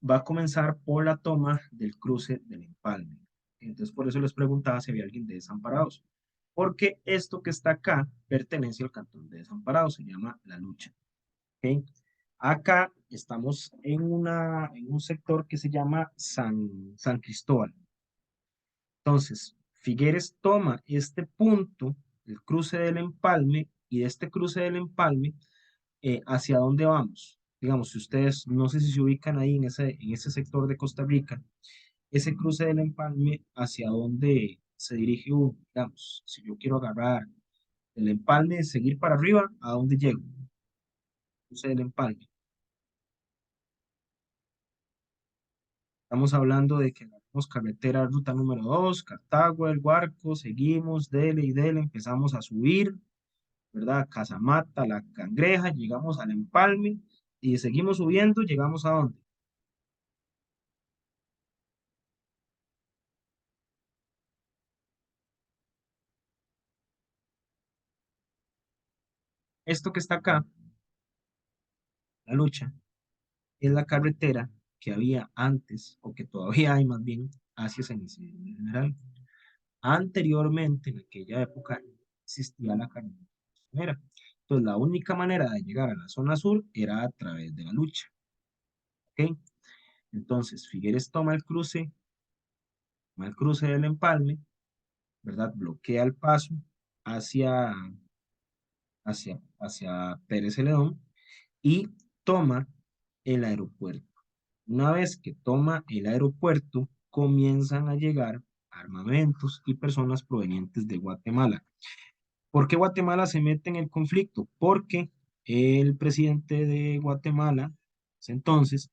va a comenzar por la toma del cruce del Empalme. Entonces, por eso les preguntaba si había alguien de Desamparados. Porque esto que está acá pertenece al cantón de Desamparados, se llama La Lucha. ¿Ok? Acá estamos en un sector que se llama San Cristóbal. Entonces, Figueres toma este punto, el cruce del Empalme, y de este cruce del Empalme, ¿hacia dónde vamos? Digamos, si ustedes, no sé si se ubican ahí en ese sector de Costa Rica, ese cruce del Empalme, ¿hacia dónde se dirige uno? Digamos, si yo quiero agarrar el Empalme, seguir para arriba, ¿a dónde llego? Cruce del Empalme. Estamos hablando de que tenemos carretera ruta número 2, Cartago, El Guarco, seguimos, dele y dele, empezamos a subir, ¿verdad? Casamata, La Cangreja, llegamos al Empalme y seguimos subiendo, llegamos a dónde? Esto que está acá, La Lucha, es la carretera que había antes, o que todavía hay más bien, hacia San Isidro General. Anteriormente, en aquella época, no existía la carretera costanera. Entonces, la única manera de llegar a la zona sur era a través de La Lucha. ¿Ok? Entonces, Figueres toma el cruce del Empalme, ¿verdad? Bloquea el paso hacia, hacia Pérez Celedón y toma el aeropuerto. Una vez que toma el aeropuerto, comienzan a llegar armamentos y personas provenientes de Guatemala. ¿Por qué Guatemala se mete en el conflicto? Porque el presidente de Guatemala, entonces,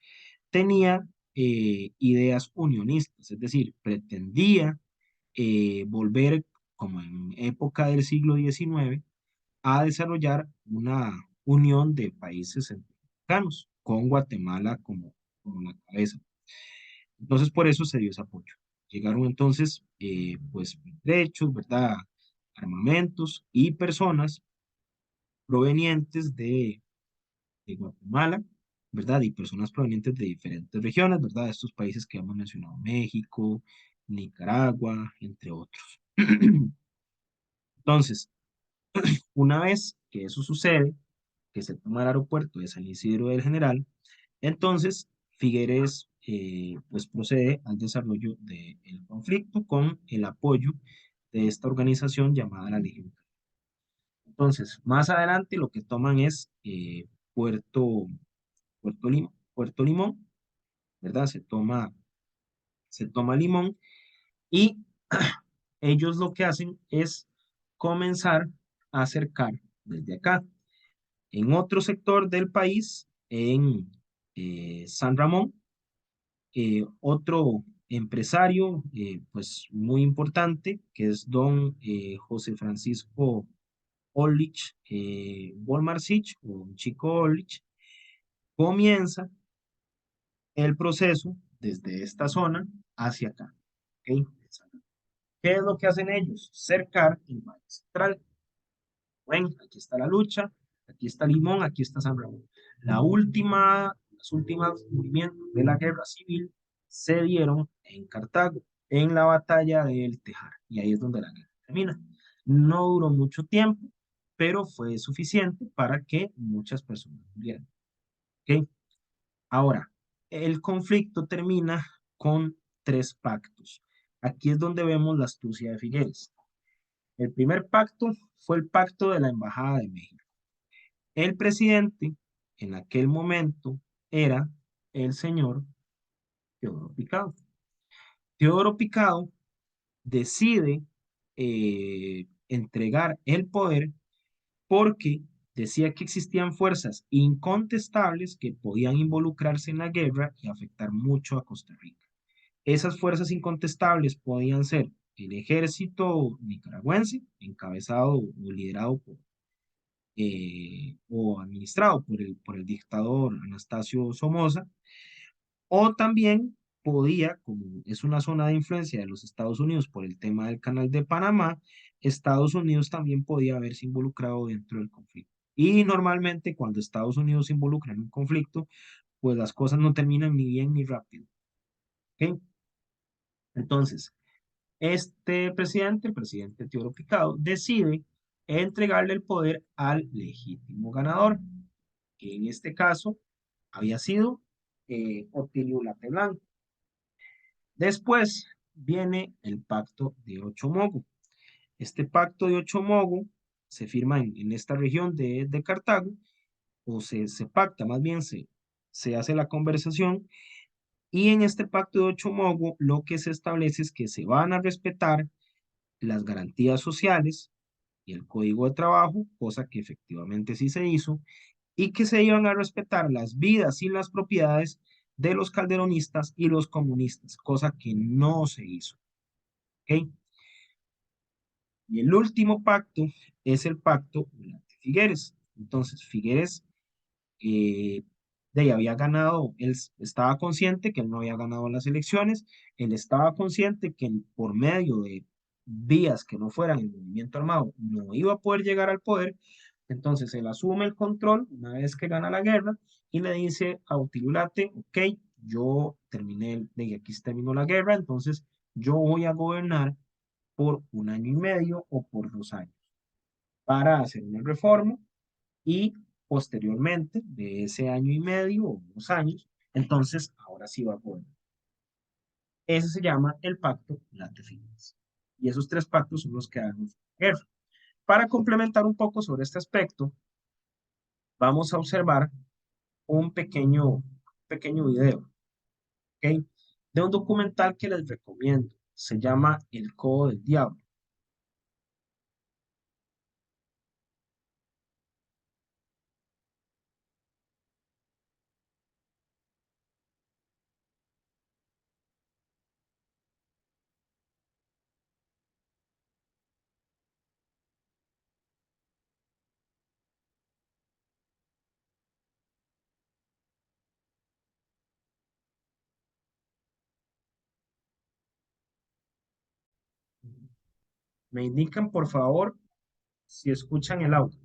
tenía ideas unionistas, es decir, pretendía volver, como en época del siglo XIX, a desarrollar una unión de países centroamericanos, con Guatemala como la cabeza. Entonces, por eso se dio ese apoyo. Llegaron entonces, pues, derechos, ¿verdad? Armamentos y personas provenientes de Guatemala, ¿verdad? Y personas provenientes de diferentes regiones, ¿verdad? De estos países que hemos mencionado, México, Nicaragua, entre otros. Entonces, una vez que eso sucede, que se toma el aeropuerto de San Isidro del General, entonces Figueres pues procede al desarrollo del conflicto con el apoyo de esta organización llamada la Legión. Entonces, más adelante lo que toman es Puerto, Puerto Limón, ¿verdad? Se toma Limón y ellos lo que hacen es comenzar a acercar desde acá. En otro sector del país, en San Ramón, otro empresario, pues muy importante, que es don José Francisco Orlich, Volmarcich, o Chico Orlich, comienza el proceso desde esta zona hacia acá. ¿Ok? ¿Qué es lo que hacen ellos? Cercar el Valle Central. Bueno, aquí está La Lucha, aquí está Limón, aquí está San Ramón. Las últimas movimientos de la guerra civil se dieron en Cartago, en la batalla del Tejar, y ahí es donde la guerra termina. No duró mucho tiempo, pero fue suficiente para que muchas personas murieran. ¿Ok? Ahora, el conflicto termina con tres pactos. Aquí es donde vemos la astucia de Figueres. El primer pacto fue el pacto de la Embajada de México. El presidente en aquel momento era el señor Teodoro Picado. Teodoro Picado decide entregar el poder porque decía que existían fuerzas incontestables que podían involucrarse en la guerra y afectar mucho a Costa Rica. Esas fuerzas incontestables podían ser el ejército nicaragüense, encabezado o liderado por, o administrado por el dictador Anastasio Somoza, o también podía, como es una zona de influencia de los Estados Unidos por el tema del Canal de Panamá, Estados Unidos también podía haberse involucrado dentro del conflicto. Y normalmente cuando Estados Unidos se involucra en un conflicto, pues las cosas no terminan ni bien ni rápido. ¿Ok? Entonces, este presidente, el presidente Teodoro Picado, decide entregarle el poder al legítimo ganador, que en este caso había sido Otilio Lateblanco. Después viene el pacto de Ochomogo. Este pacto de Ochomogo se firma en esta región de Cartago, o se pacta, más bien se hace la conversación, y en este pacto de Ochomogo lo que se establece es que se van a respetar las garantías sociales y el código de trabajo, cosa que efectivamente sí se hizo, y que se iban a respetar las vidas y las propiedades de los calderonistas y los comunistas, cosa que no se hizo. ¿Ok? Y el último pacto es el pacto de Figueres. Entonces, Figueres de ahí había ganado, él estaba consciente que él no había ganado las elecciones, él estaba consciente que por medio de vías que no fueran el movimiento armado no iba a poder llegar al poder, entonces él asume el control una vez que gana la guerra y le dice a Utilulate, ok, yo terminé, de aquí se terminó la guerra, entonces yo voy a gobernar por 1 año y medio o por 2 años para hacer una reforma y posteriormente de ese 1 año y medio o 2 años, entonces ahora sí va a poder. Ese se llama el pacto Late-Figueres. Y esos 3 pactos son los que dan guerra. Para complementar un poco sobre este aspecto, vamos a observar un pequeño video, ¿ok? De un documental que les recomiendo. Se llama El Codo del Diablo. Me indican, por favor, si escuchan el audio.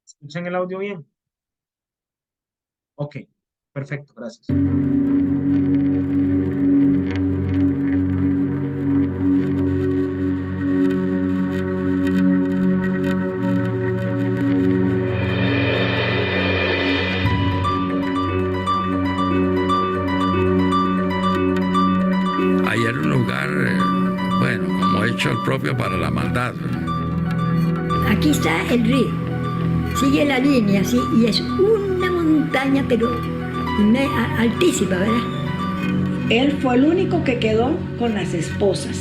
¿Escuchan el audio bien? Ok, perfecto, gracias. Ahí era un lugar, bueno, como hecho el propio para la maldad. Aquí está el río, sigue la línea así y es una montaña pero altísima, ¿verdad? Él fue el único que quedó con las esposas.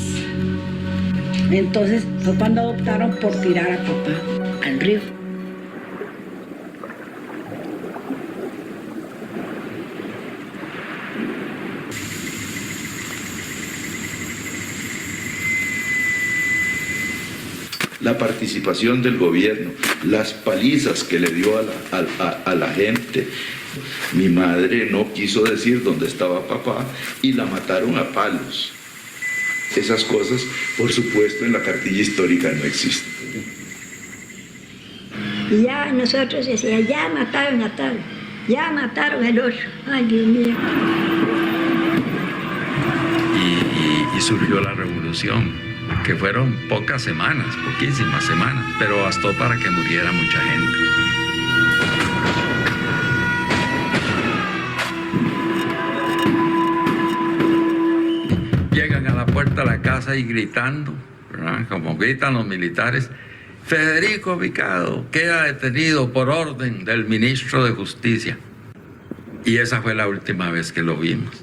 Entonces fue cuando adoptaron por tirar a papá al río. La participación del gobierno, las palizas que le dio a la gente. Mi madre no quiso decir dónde estaba papá y la mataron a palos. Esas cosas, por supuesto, en la cartilla histórica no existen. Y ya nosotros decíamos, ya mataron a tal, ya mataron al otro. Ay, Dios mío. Y surgió la revolución, que fueron pocas semanas, poquísimas semanas, pero bastó para que muriera mucha gente. puerta de la casa y gritando, ¿verdad? Como gritan los militares: Federico Picado queda detenido por orden del ministro de Justicia. Y esa fue la última vez que lo vimos.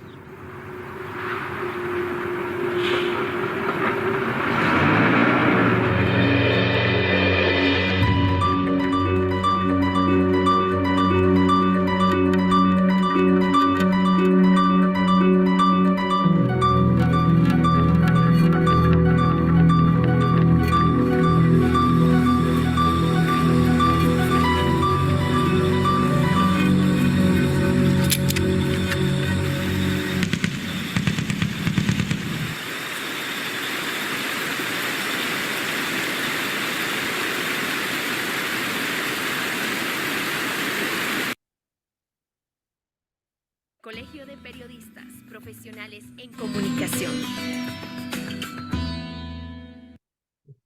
Colegio de Periodistas Profesionales en Comunicación.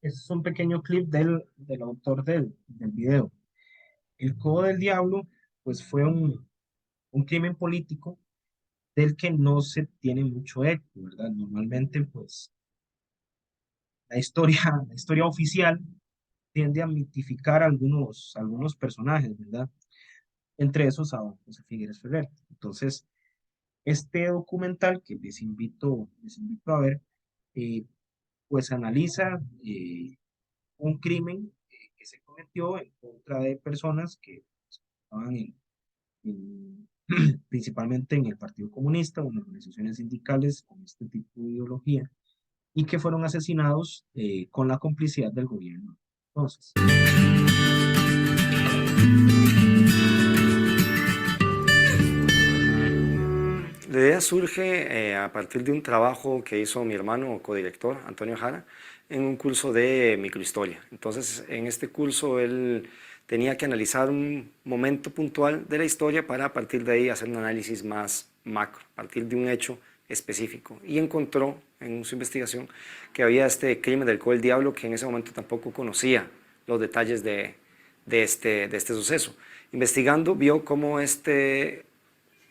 Es un pequeño clip del autor del video. El Codo del Diablo, pues fue un crimen político del que no se tiene mucho eco, ¿verdad? Normalmente, pues, la historia oficial tiende a mitificar algunos personajes, ¿verdad? Entre esos a José Figueres Ferrer. Entonces, este documental que les invito a ver, eh, pues analiza un crimen que se cometió en contra de personas que estaban en- principalmente en el Partido Comunista o en organizaciones sindicales con este tipo de ideología y que fueron asesinados con la complicidad del gobierno. Entonces, La idea surge a partir de un trabajo que hizo mi hermano codirector, Antonio Jara, en un curso de microhistoria. Entonces, en este curso él tenía que analizar un momento puntual de la historia para a partir de ahí hacer un análisis más macro, a partir de un hecho específico. Y encontró en su investigación que había este crimen del Codo del Diablo que en ese momento tampoco conocía los detalles de este suceso. Investigando vio cómo este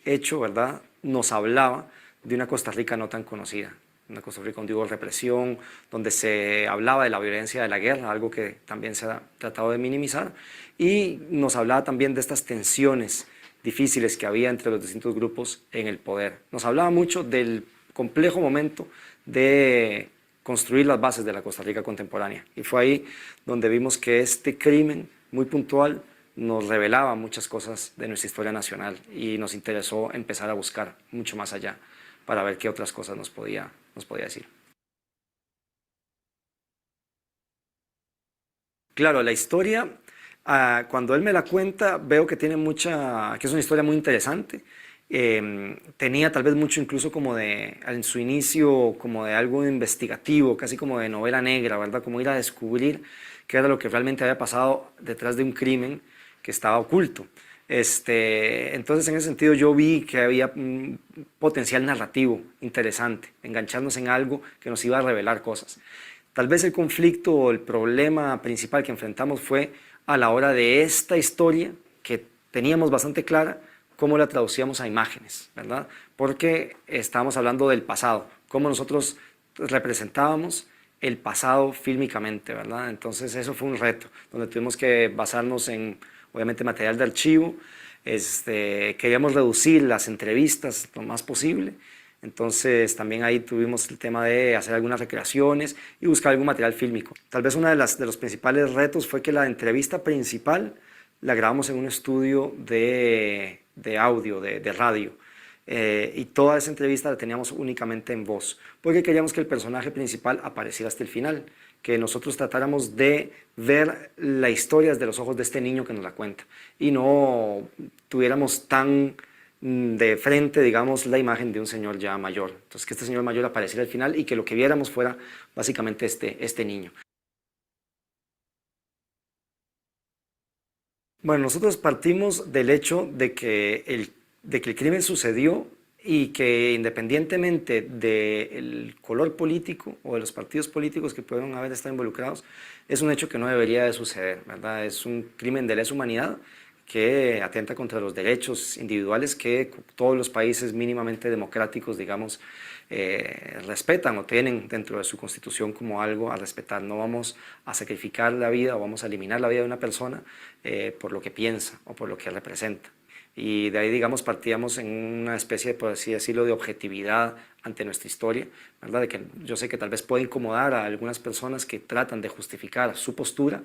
hecho, ¿verdad?, nos hablaba de una Costa Rica no tan conocida, una Costa Rica donde hubo represión, donde se hablaba de la violencia de la guerra, algo que también se ha tratado de minimizar, y nos hablaba también de estas tensiones difíciles que había entre los distintos grupos en el poder. Nos hablaba mucho del complejo momento de construir las bases de la Costa Rica contemporánea, y fue ahí donde vimos que este crimen muy puntual nos revelaba muchas cosas de nuestra historia nacional y nos interesó empezar a buscar mucho más allá para ver qué otras cosas nos podía decir. Claro, la historia, cuando él me la cuenta, veo que tiene que es una historia muy interesante. Tenía tal vez mucho incluso como en su inicio, como de algo investigativo, casi como de novela negra, ¿verdad? Como ir a descubrir qué era lo que realmente había pasado detrás de un crimen que estaba oculto. Entonces, en ese sentido, yo vi que había un potencial narrativo interesante, engancharnos en algo que nos iba a revelar cosas. Tal vez el conflicto o el problema principal que enfrentamos fue a la hora de esta historia, que teníamos bastante clara, cómo la traducíamos a imágenes, ¿verdad? Porque estábamos hablando del pasado, cómo nosotros representábamos el pasado fílmicamente, ¿verdad? Entonces eso fue un reto, donde tuvimos que basarnos en, obviamente, material de archivo. Queríamos reducir las entrevistas lo más posible, entonces también ahí tuvimos el tema de hacer algunas recreaciones y buscar algún material fílmico. Tal vez uno de los principales retos fue que la entrevista principal la grabamos en un estudio de audio, de radio. Y toda esa entrevista la teníamos únicamente en voz, porque queríamos que el personaje principal apareciera hasta el final, que nosotros tratáramos de ver la historia desde los ojos de este niño que nos la cuenta y no tuviéramos tan de frente, digamos, la imagen de un señor ya mayor. Entonces, que este señor mayor apareciera al final y que lo que viéramos fuera básicamente este niño. Bueno, nosotros partimos del hecho de que el crimen sucedió y que independientemente del color político o de los partidos políticos que puedan haber estado involucrados, es un hecho que no debería de suceder, ¿verdad? Es un crimen de lesa humanidad que atenta contra los derechos individuales que todos los países mínimamente democráticos, digamos, respetan o tienen dentro de su constitución como algo a respetar. No vamos a sacrificar la vida o vamos a eliminar la vida de una persona por lo que piensa o por lo que representa. Y de ahí, digamos, partíamos en una especie de, por así decirlo, de objetividad ante nuestra historia, ¿verdad? De que yo sé que tal vez puede incomodar a algunas personas que tratan de justificar su postura,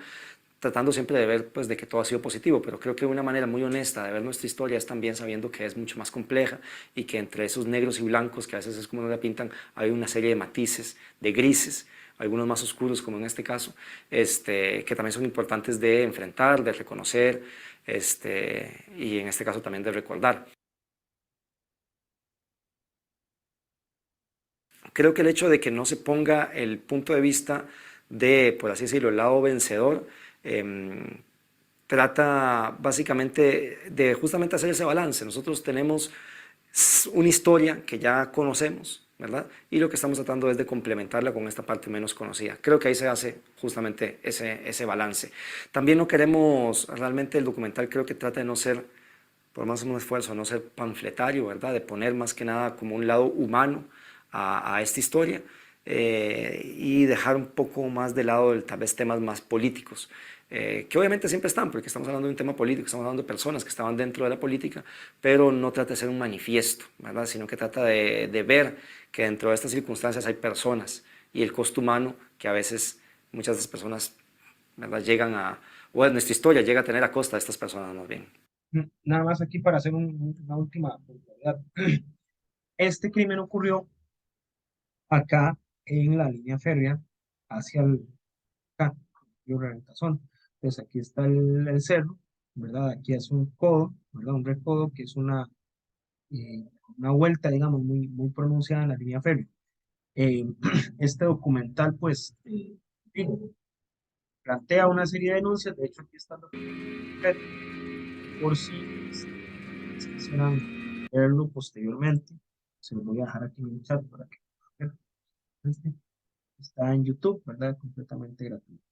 tratando siempre de ver pues, de que todo ha sido positivo, pero creo que una manera muy honesta de ver nuestra historia es también sabiendo que es mucho más compleja y que entre esos negros y blancos, que a veces es como nos la pintan, hay una serie de matices, de grises, algunos más oscuros como en este caso, que también son importantes de enfrentar, de reconocer, y en este caso también de recordar. Creo que el hecho de que no se ponga el punto de vista de, por así decirlo, el lado vencedor, trata básicamente de justamente hacer ese balance. Nosotros tenemos una historia que ya conocemos, ¿verdad? Y lo que estamos tratando es de complementarla con esta parte menos conocida. Creo que ahí se hace justamente ese balance. También no queremos, realmente el documental creo que trata de no ser, por más un esfuerzo, no ser panfletario, ¿verdad? De poner más que nada como un lado humano a esta historia y dejar un poco más de lado tal vez temas más políticos. Que obviamente siempre están, porque estamos hablando de un tema político, estamos hablando de personas que estaban dentro de la política, pero no trata de ser un manifiesto, ¿verdad? Sino que trata de ver que dentro de estas circunstancias hay personas y el costo humano que a veces muchas de estas personas, ¿verdad? Llegan a, o nuestra historia llega a tener a costa de estas personas más bien. Nada más aquí para hacer una última puntualidad. Este crimen ocurrió acá en la línea férrea hacia acá, Río Reventazón. Entonces aquí está el cerro, ¿verdad? Aquí es un codo, ¿verdad? Un recodo que es una vuelta, digamos, muy pronunciada en la línea férrea. Este documental, pues, digo, plantea una serie de denuncias, de hecho aquí está por si quisieran verlo posteriormente, se lo voy a dejar aquí en el chat para que vean. Está en YouTube, ¿verdad? Completamente gratuito.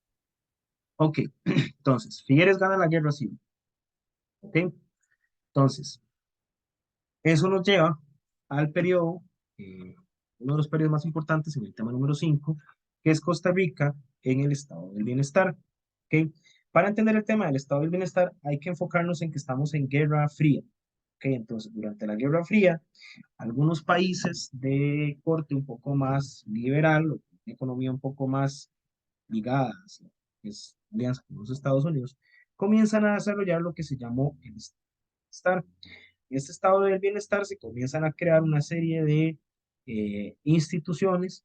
Ok, entonces, Figueres gana la guerra civil. Ok, entonces, eso nos lleva al periodo, uno de los periodos más importantes en el tema número 5, que es Costa Rica en el estado del bienestar. ¿Ok? Para entender el tema del estado del bienestar, hay que enfocarnos en que estamos en Guerra Fría. ¿Ok? Entonces, durante la Guerra Fría, algunos países de corte un poco más liberal, o una economía un poco más ligada hacia lo que es alianza con los Estados Unidos, comienzan a desarrollar lo que se llamó el bienestar. En este estado del bienestar se comienzan a crear una serie de instituciones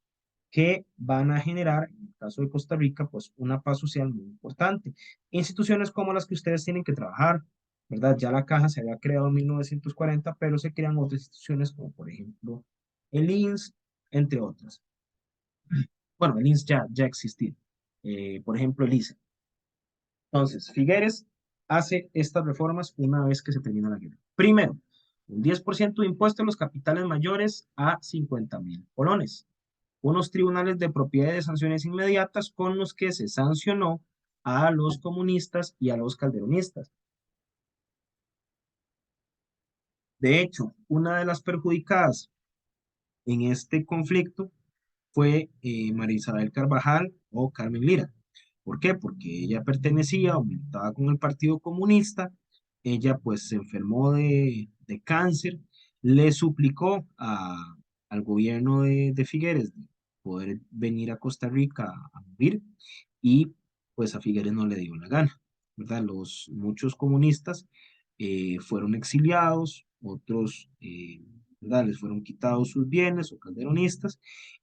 que van a generar, en el caso de Costa Rica, pues una paz social muy importante. Instituciones como las que ustedes tienen que trabajar, ¿verdad? Ya la caja se había creado en 1940, pero se crean otras instituciones como por ejemplo el INS, entre otras. Bueno, el INS ya existía. Por ejemplo, el ICE. Entonces, Figueres hace estas reformas una vez que se termina la guerra. Primero, un 10% de impuesto a los capitales mayores a 50.000 colones. Unos tribunales de propiedad y de sanciones inmediatas con los que se sancionó a los comunistas y a los calderonistas. De hecho, una de las perjudicadas en este conflicto fue María Isabel Carvajal o Carmen Lira. ¿Por qué? Porque ella pertenecía o militaba con el Partido Comunista, ella pues se enfermó de cáncer, le suplicó al gobierno de Figueres de poder venir a Costa Rica a vivir y pues a Figueres no le dio la gana, ¿verdad? Muchos comunistas fueron exiliados, otros, ¿verdad? Les fueron quitados sus bienes o calderonistas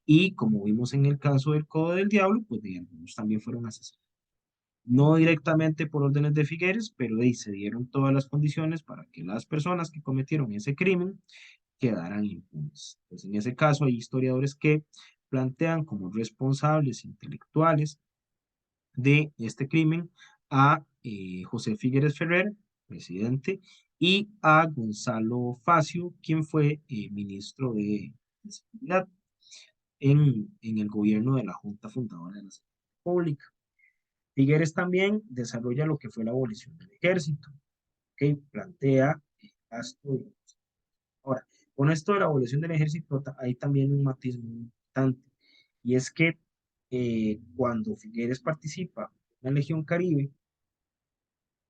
y como vimos en el caso del Codo del Diablo, pues algunos también fueron asesinados. No directamente por órdenes de Figueres, pero ahí se dieron todas las condiciones para que las personas que cometieron ese crimen quedaran impunes. Pues en ese caso hay historiadores que plantean como responsables intelectuales de este crimen a José Figueres Ferrer, presidente, y a Gonzalo Facio, quien fue ministro de Seguridad en el gobierno de la Junta Fundadora de la República. Figueres también desarrolla lo que fue la abolición del ejército, que plantea el gasto de... Ahora, Con esto de la abolición del ejército hay también un matiz muy importante, y es que cuando Figueres participa en la Legión Caribe,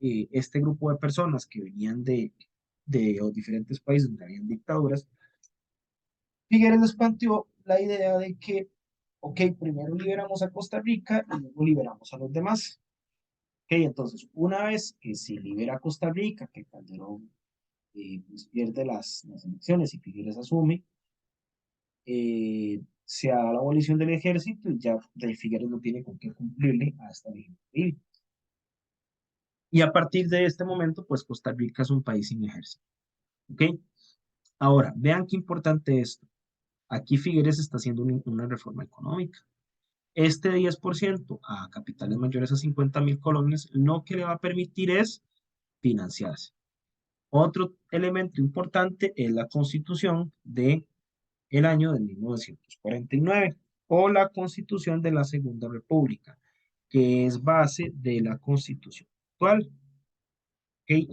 este grupo de personas que venían de los diferentes países donde habían dictaduras, Figueres les planteó la idea de que, ok, primero liberamos a Costa Rica y luego liberamos a los demás. Ok, entonces, una vez que se libera Costa Rica, que Calderón pues pierde las elecciones y Figueres asume, se da la abolición del ejército y ya de Figueres no tiene con qué cumplirle a esta ley. Y a partir de este momento, pues Costa Rica es un país sin ejército. ¿Ok? Ahora, vean qué importante esto. Aquí Figueres está haciendo una reforma económica. Este 10% a capitales mayores a 50.000 colones, lo que le va a permitir es financiarse. Otro elemento importante es la constitución de el año de 1949 o la constitución de la Segunda República, que es base de la constitución actual. ¿Okay?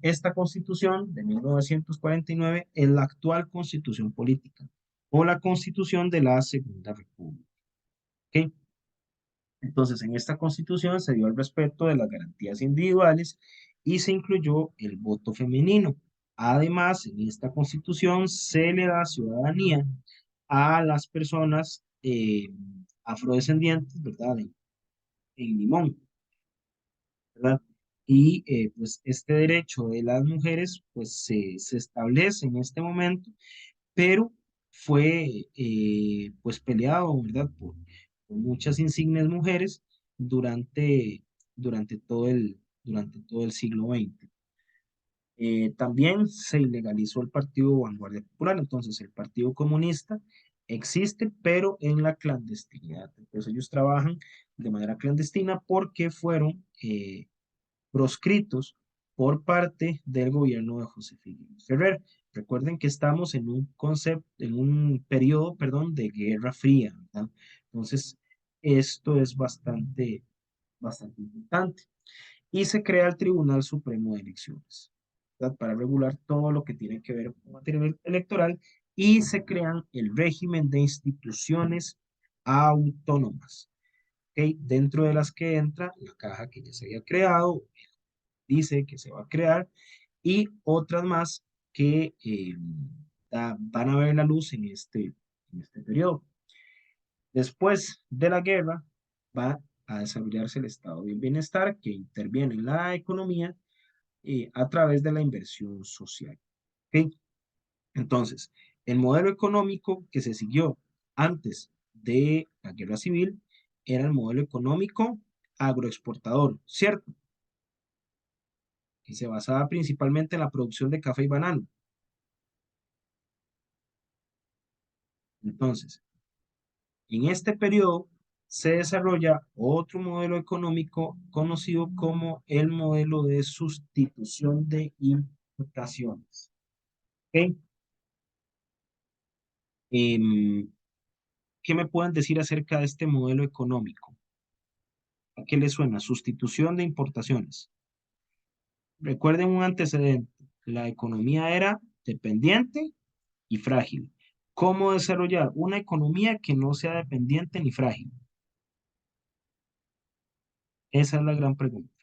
Esta constitución de 1949 es la actual constitución política o la constitución de la Segunda República. ¿Okay? Entonces, en esta constitución se dio el respeto de las garantías individuales y se incluyó el voto femenino. Además, en esta constitución se le da ciudadanía a las personas afrodescendientes, ¿verdad? En Limón, ¿verdad? Y pues este derecho de las mujeres pues se establece en este momento, pero fue pues peleado, ¿verdad? Por muchas insignes mujeres durante, durante todo el siglo XX. También se ilegalizó el Partido Vanguardia Popular, entonces el Partido Comunista existe, pero en la clandestinidad. Entonces ellos trabajan de manera clandestina porque fueron proscritos por parte del gobierno de José Figueroa Ferrer. Recuerden que estamos en un concepto, en un periodo, perdón, de Guerra Fría, ¿verdad? Entonces, esto es bastante importante. Y se crea el Tribunal Supremo de Elecciones, ¿verdad? Para regular todo lo que tiene que ver con materia electoral, y se crean el régimen de instituciones autónomas, ¿ok? Dentro de las que entra la caja que ya se había creado, dice que se va a crear, y otras más que van a ver la luz en este periodo. Después de la guerra va a desarrollarse el estado del bienestar, que interviene en la economía a través de la inversión social. ¿Okay? Entonces, el modelo económico que se siguió antes de la guerra civil era el modelo económico agroexportador, ¿cierto? Que se basaba principalmente en la producción de café y banano. Entonces, en este periodo se desarrolla otro modelo económico conocido como el modelo de sustitución de importaciones. ¿Ok? ¿Qué me pueden decir acerca de este modelo económico? ¿A qué les suena? Sustitución de importaciones. Recuerden un antecedente. La economía era dependiente y frágil. ¿Cómo desarrollar una economía que no sea dependiente ni frágil? Esa es la gran pregunta.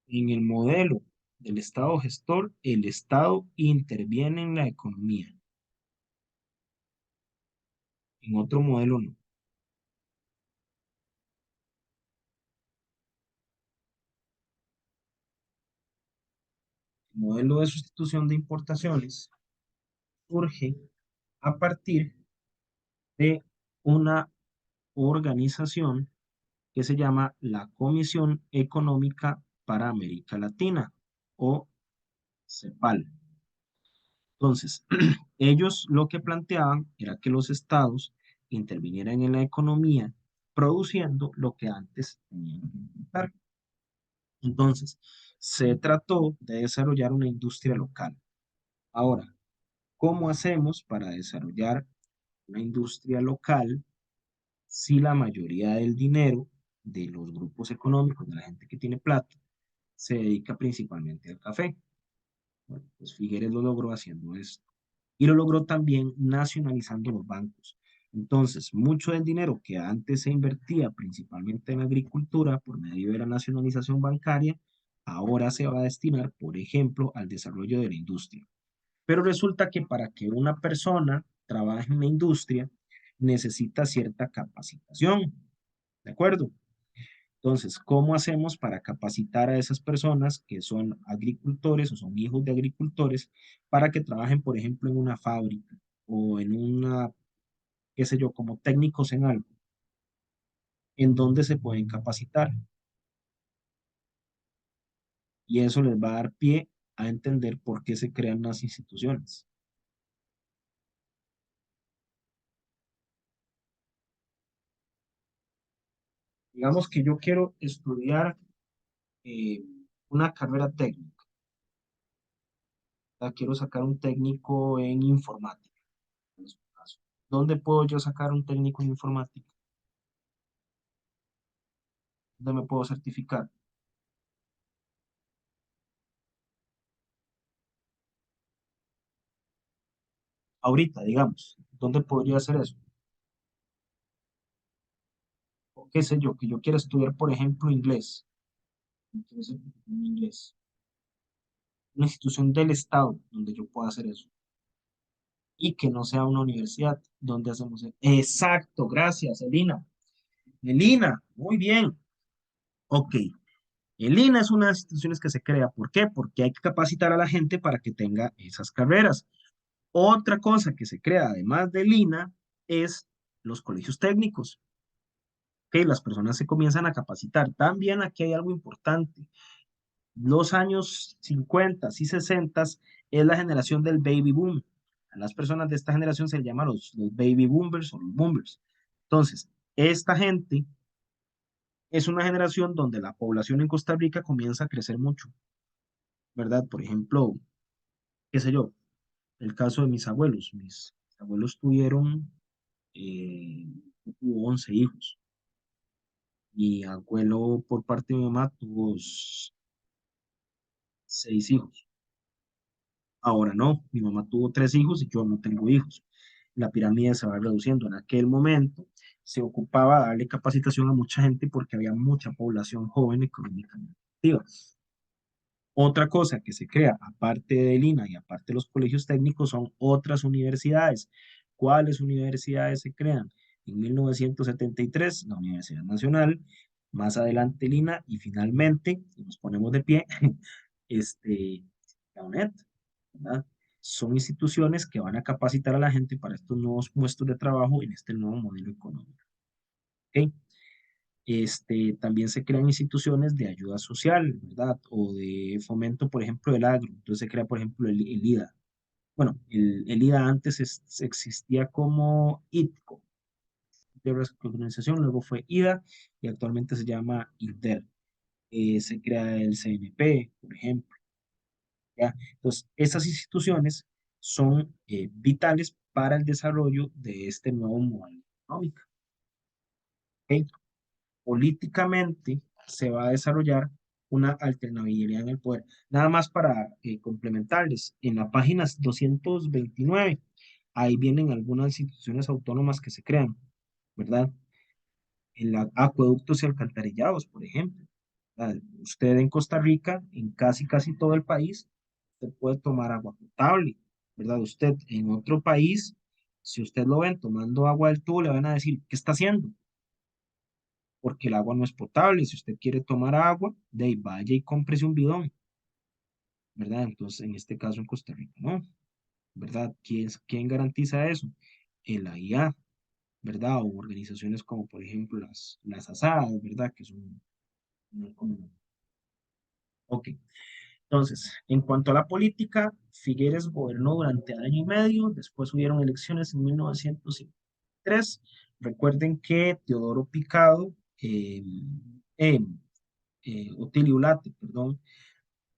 En el modelo del Estado gestor, el Estado interviene en la economía. En otro modelo no. El modelo de sustitución de importaciones surge a partir de una organización que se llama la Comisión Económica para América Latina, o CEPAL. Entonces, ellos lo que planteaban era que los estados intervinieran en la economía produciendo lo que antes tenían que importar. Entonces, se trató de desarrollar una industria local. Ahora, ¿cómo hacemos para desarrollar una industria local si la mayoría del dinero de los grupos económicos, de la gente que tiene plata, se dedica principalmente al café. Bueno, pues Figueres lo logró haciendo esto. Y lo logró también nacionalizando los bancos. Entonces, mucho del dinero que antes se invertía principalmente en la agricultura por medio de la nacionalización bancaria, ahora se va a destinar, por ejemplo, al desarrollo de la industria. Pero resulta que para que una persona trabaje en la industria, necesita cierta capacitación, ¿de acuerdo? Entonces, ¿cómo hacemos para capacitar a esas personas que son agricultores o son hijos de agricultores para que trabajen, por ejemplo, en una fábrica o en una, qué sé yo, como técnicos en algo? ¿En dónde se pueden capacitar? Y eso les va a dar pie a entender por qué se crean las instituciones. Digamos que yo quiero estudiar eh, una carrera técnica. Quiero sacar un técnico en informática, en su caso. ¿Dónde puedo yo sacar un técnico en informática? ¿Dónde me puedo certificar? Ahorita, digamos, ¿dónde podría hacer eso? O qué sé yo, que yo quiera estudiar, por ejemplo, inglés. Me quiero certificar en inglés. Una institución del Estado donde yo pueda hacer eso. Y que no sea una universidad donde hacemos eso. Exacto, gracias, Elina. Elina, muy bien. Ok. El INA es una de las instituciones que se crea. ¿Por qué? Porque hay que capacitar a la gente para que tenga esas carreras. Otra cosa que se crea, además del INA, es los colegios técnicos. Que las personas se comienzan a capacitar. También aquí hay algo importante. Los años 50 y 60 es la generación del baby boom. A las personas de esta generación se les llama los baby boomers o los boomers. Entonces, esta gente es una generación donde la población en Costa Rica comienza a crecer mucho, ¿verdad? Por ejemplo, qué sé yo, el caso de mis abuelos. Mis abuelos tuvieron, eh, tuvo 11 hijos. Mi abuelo por parte de mi mamá tuvo 6 hijos. Ahora no, mi mamá tuvo 3 hijos y yo no tengo hijos. La pirámide se va reduciendo. En aquel momento se ocupaba darle capacitación a mucha gente porque había mucha población joven económicamente activa. Otra cosa que se crea, aparte del INA y aparte de los colegios técnicos, son otras universidades. ¿Cuáles universidades se crean? En 1973, la Universidad Nacional, más adelante el INA y finalmente, si nos ponemos de pie, la UNED, ¿verdad? Son instituciones que van a capacitar a la gente para estos nuevos puestos de trabajo en este nuevo modelo económico. ¿Ok? También se crean instituciones de ayuda social, ¿verdad? O de fomento, por ejemplo, del agro. Entonces se crea, por ejemplo, el IDA. Bueno, el IDA antes existía como ITCO, de organización, luego fue IDA y actualmente se llama IDER. Se crea el CNP, por ejemplo, ¿ya? Entonces, esas instituciones son vitales para el desarrollo de este nuevo modelo económico. ¿Ok? Políticamente se va a desarrollar una alternabilidad en el poder. Nada más para complementarles, en la página 229, ahí vienen algunas instituciones autónomas que se crean, ¿verdad? En acueductos y alcantarillados, por ejemplo. Usted en Costa Rica, en casi todo el país, usted puede tomar agua potable, ¿verdad? Usted en otro país, si usted lo ven tomando agua del tubo, le van a decir, ¿qué está haciendo? Porque el agua no es potable. Si usted quiere tomar agua, de ahí vaya y cómprese un bidón, ¿verdad? Entonces, en este caso en Costa Rica, ¿no? ¿Verdad? ¿Quién garantiza eso? El AIA, ¿verdad? O organizaciones como, por ejemplo, las ASAD, ¿verdad? Que son como... Ok. Entonces, en cuanto a la política, Figueres gobernó durante año y medio, después hubieron elecciones en 1903. Recuerden que Teodoro Picado, eh, Otilio Ulate, perdón,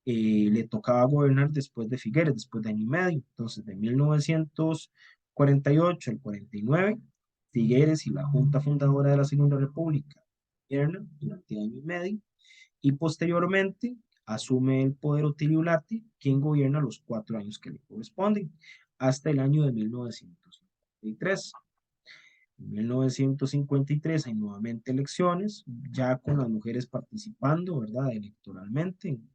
le tocaba gobernar después de Figueres, después de año y medio. Entonces, de 1948 al 49, Figueres y la Junta Fundadora de la Segunda República gobiernan durante año y medio y posteriormente asume el poder Otilio Ulate, quien gobierna los 4 años que le corresponden, hasta el año de 1953. En 1953 hay nuevamente elecciones, ya con las mujeres participando, ¿verdad?, electoralmente en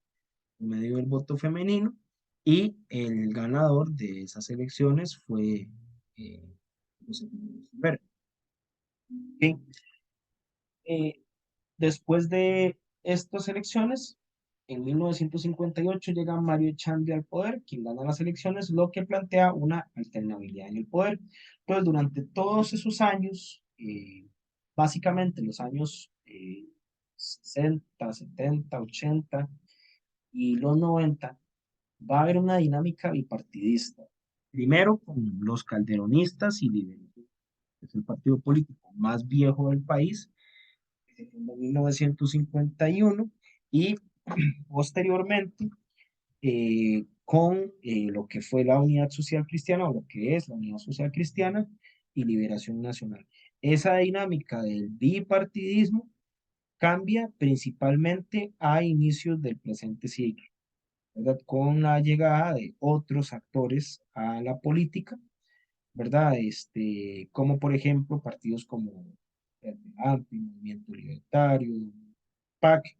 medio del voto femenino, y el ganador de esas elecciones fue José Manuel Silver. ¿Ok? Eh, Después de estas elecciones, en 1958 llega Mario Echandria al poder, quien gana las elecciones, lo que plantea una alternabilidad en el poder. Entonces, durante todos esos años, básicamente los años 60, 70, 80 y los 90, va a haber una dinámica bipartidista. Primero con los calderonistas y liberales, que es el partido político más viejo del país, que se fundó en 1951, y posteriormente con lo que fue la Unidad Social Cristiana, o lo que es la Unidad Social Cristiana y Liberación Nacional. Esa dinámica del bipartidismo cambia principalmente a inicios del presente siglo, ¿verdad? Con la llegada de otros actores a la política, ¿verdad? Como por ejemplo partidos como el Amplio, Movimiento Libertario, PAC,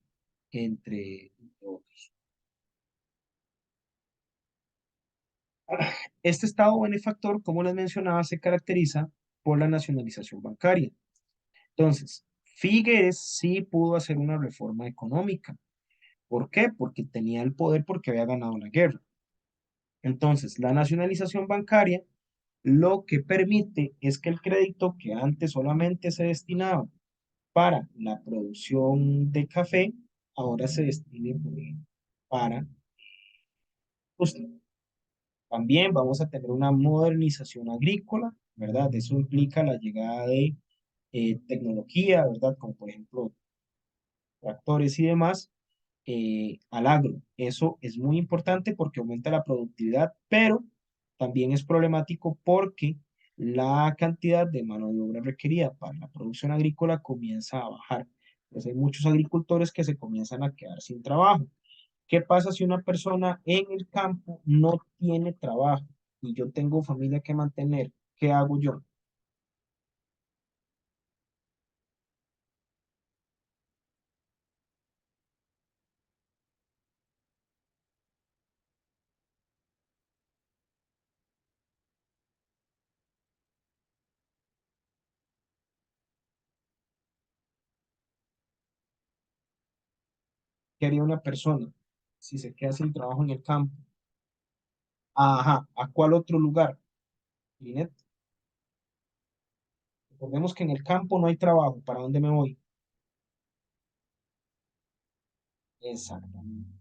entre otros. Este Estado benefactor, como les mencionaba, se caracteriza por la nacionalización bancaria. Entonces, Figueres sí pudo hacer una reforma económica. ¿Por qué? Porque tenía el poder, porque había ganado la guerra. Entonces, la nacionalización bancaria lo que permite es que el crédito, que antes solamente se destinaba para la producción de café, ahora se destine, por ejemplo, para también vamos a tener una modernización agrícola, ¿verdad? Eso implica la llegada de tecnología, ¿verdad? Como por ejemplo tractores y demás, al agro. Eso es muy importante porque aumenta la productividad, pero también es problemático porque la cantidad de mano de obra requerida para la producción agrícola comienza a bajar. Entonces hay muchos agricultores que se comienzan a quedar sin trabajo. ¿Qué pasa si una persona en el campo no tiene trabajo y yo tengo familia que mantener? ¿Qué hago yo? ¿Qué haría una persona si se queda sin trabajo en el campo? Ajá, ¿a cuál otro lugar? Linet, recordemos que en el campo no hay trabajo. ¿Para dónde me voy? Exactamente.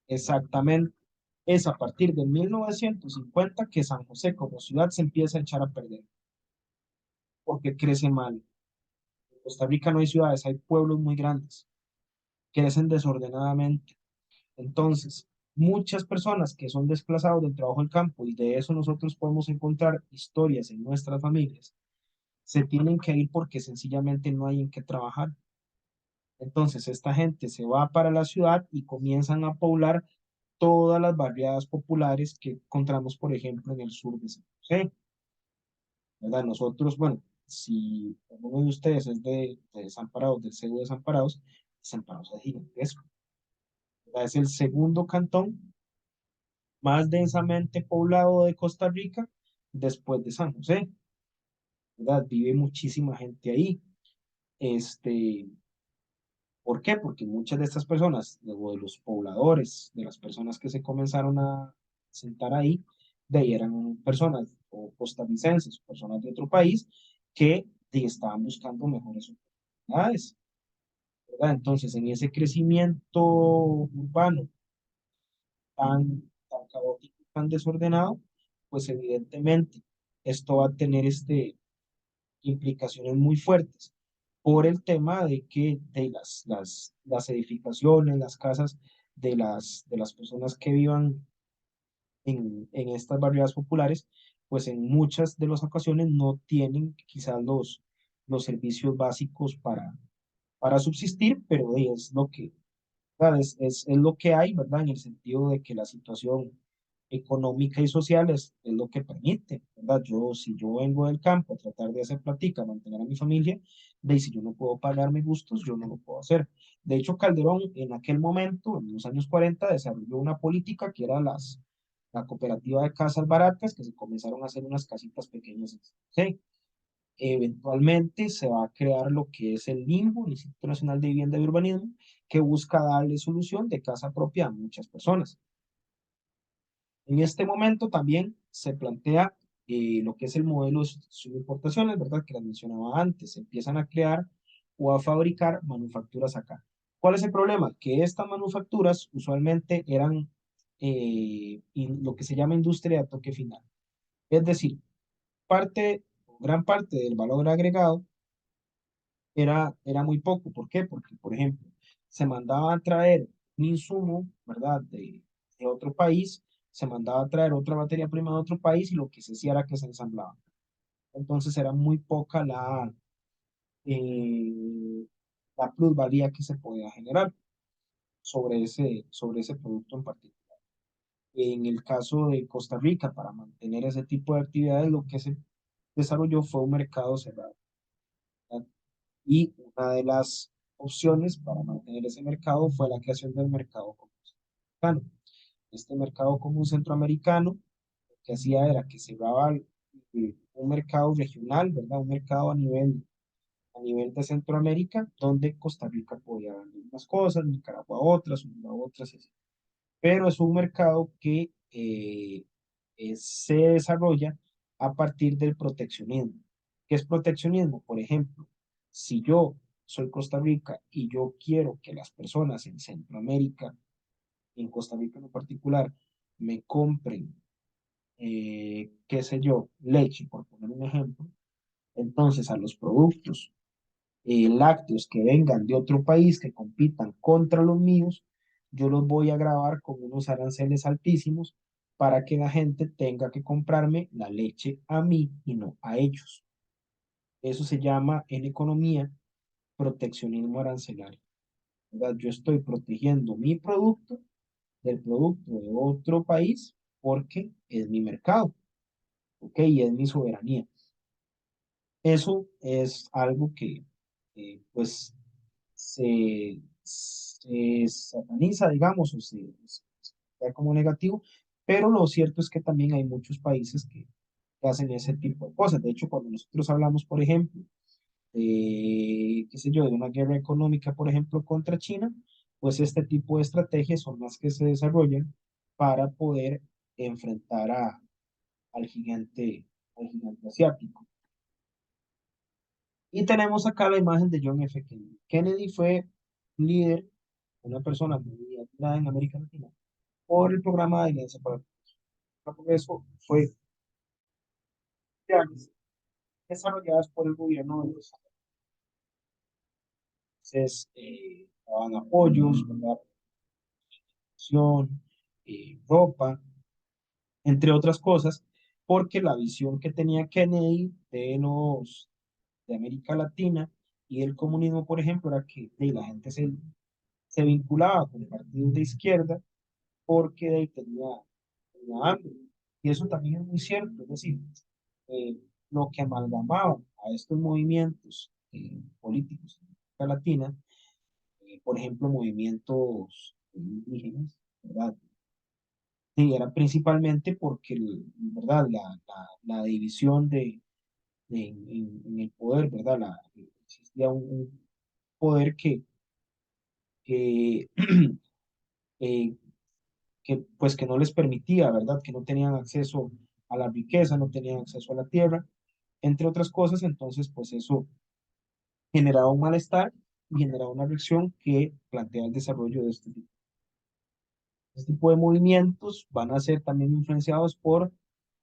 Exactamente. Es a partir de 1950 que San José como ciudad se empieza a echar a perder, porque crece mal. En Costa Rica no hay ciudades, hay pueblos muy grandes, crecen desordenadamente. Entonces, muchas personas que son desplazados del trabajo del campo, y de eso nosotros podemos encontrar historias en nuestras familias, se tienen que ir porque sencillamente no hay en qué trabajar. Entonces, esta gente se va para la ciudad y comienzan a poblar todas las barriadas populares que encontramos, por ejemplo, en el sur de San José, ¿verdad? Nosotros, bueno, si alguno de ustedes es de Desamparados, del CEU de Desamparados, Desamparados es gigantesco, ¿verdad? Es el segundo cantón más densamente poblado de Costa Rica después de San José, ¿verdad? Vive muchísima gente ahí. ¿Por qué? Porque muchas de estas personas, o de los pobladores, de las personas que se comenzaron a sentar ahí, de ahí eran personas o costarricenses, personas de otro país, que estaban buscando mejores oportunidades, ¿verdad? Entonces, en ese crecimiento urbano tan caótico, tan desordenado, pues evidentemente esto va a tener implicaciones muy fuertes por el tema de que de las edificaciones, las casas de las personas que vivan en estas barriadas populares, pues en muchas de las ocasiones no tienen quizás los servicios básicos para subsistir, pero es lo que, ¿verdad? Es lo que hay, ¿verdad? En el sentido de que la situación económica y social es lo que permite, ¿verdad? Si yo vengo del campo a tratar de hacer platica, mantener a mi familia, de si yo no puedo pagar mis gustos, yo no lo puedo hacer. De hecho, Calderón en aquel momento, en los años 40, desarrolló una política que era la cooperativa de casas baratas, que se comenzaron a hacer unas casitas pequeñas. ¿Sí? Eventualmente se va a crear lo que es el LINVU, el Instituto Nacional de Vivienda y Urbanismo, que busca darle solución de casa propia a muchas personas. En este momento también se plantea lo que es el modelo de sustitución de importaciones, ¿verdad? Que las mencionaba antes, se empiezan a crear o a fabricar manufacturas acá. ¿Cuál es el problema? Que estas manufacturas usualmente eran lo que se llama industria de toque final. Es decir, gran parte del valor agregado era muy poco. ¿Por qué? Porque, por ejemplo, se mandaba a traer un insumo, ¿verdad? De otro país, se mandaba a traer otra materia prima de otro país y lo que se hacía era que se ensamblaba. Entonces era muy poca la plusvalía que se podía generar sobre ese producto en particular. En el caso de Costa Rica, para mantener ese tipo de actividades, lo que se desarrolló fue un mercado cerrado, ¿verdad? Y una de las opciones para mantener ese mercado fue la creación del mercado común centroamericano. Este mercado común centroamericano lo que hacía era que cerraba un mercado regional, ¿verdad? Un mercado a nivel de Centroamérica, donde Costa Rica podía vender unas cosas, Nicaragua otras, Honduras otras, y así. Pero es un mercado que se desarrolla a partir del proteccionismo. ¿Qué es proteccionismo? Por ejemplo, si yo soy Costa Rica y yo quiero que las personas en Centroamérica, en Costa Rica en particular, me compren, qué sé yo, leche, por poner un ejemplo, entonces a los productos lácteos que vengan de otro país que compitan contra los míos, yo los voy a grabar con unos aranceles altísimos para que la gente tenga que comprarme la leche a mí y no a ellos. Eso se llama en economía proteccionismo arancelario, ¿verdad? Yo estoy protegiendo mi producto del producto de otro país porque es mi mercado, ¿ok? Y es mi soberanía. Eso es algo que, pues, se sataniza, digamos, se ve como negativo, pero lo cierto es que también hay muchos países que hacen ese tipo de cosas. De hecho, cuando nosotros hablamos, por ejemplo, qué sé yo, de una guerra económica, por ejemplo, contra China, pues este tipo de estrategias son las que se desarrollan para poder enfrentar al gigante asiático. Y tenemos acá la imagen de John F. Kennedy. Kennedy fue un líder, una persona muy admirada en América Latina por el programa de Alianza para el Progreso. Fue desarrolladas por el gobierno de los Estados Unidos. Daban apoyos, ¿verdad? Ropa, entre otras cosas, porque la visión que tenía Kennedy de América Latina y el comunismo, por ejemplo, era que la gente se vinculaba con partidos de izquierda porque tenía hambre. Y eso también es muy cierto, es decir, eh, lo que amalgamaba a estos movimientos políticos en América Latina, por ejemplo, movimientos indígenas, ¿verdad? Sí, era principalmente porque, ¿verdad? La división en el poder, ¿verdad? Existía un poder que, eh, pues que no les permitía, ¿verdad? Que no tenían acceso a la riqueza, no tenían acceso a la tierra, entre otras cosas. Entonces, pues eso generaba un malestar y generaba una reacción que plantea el desarrollo de este tipo. Este tipo de movimientos van a ser también influenciados por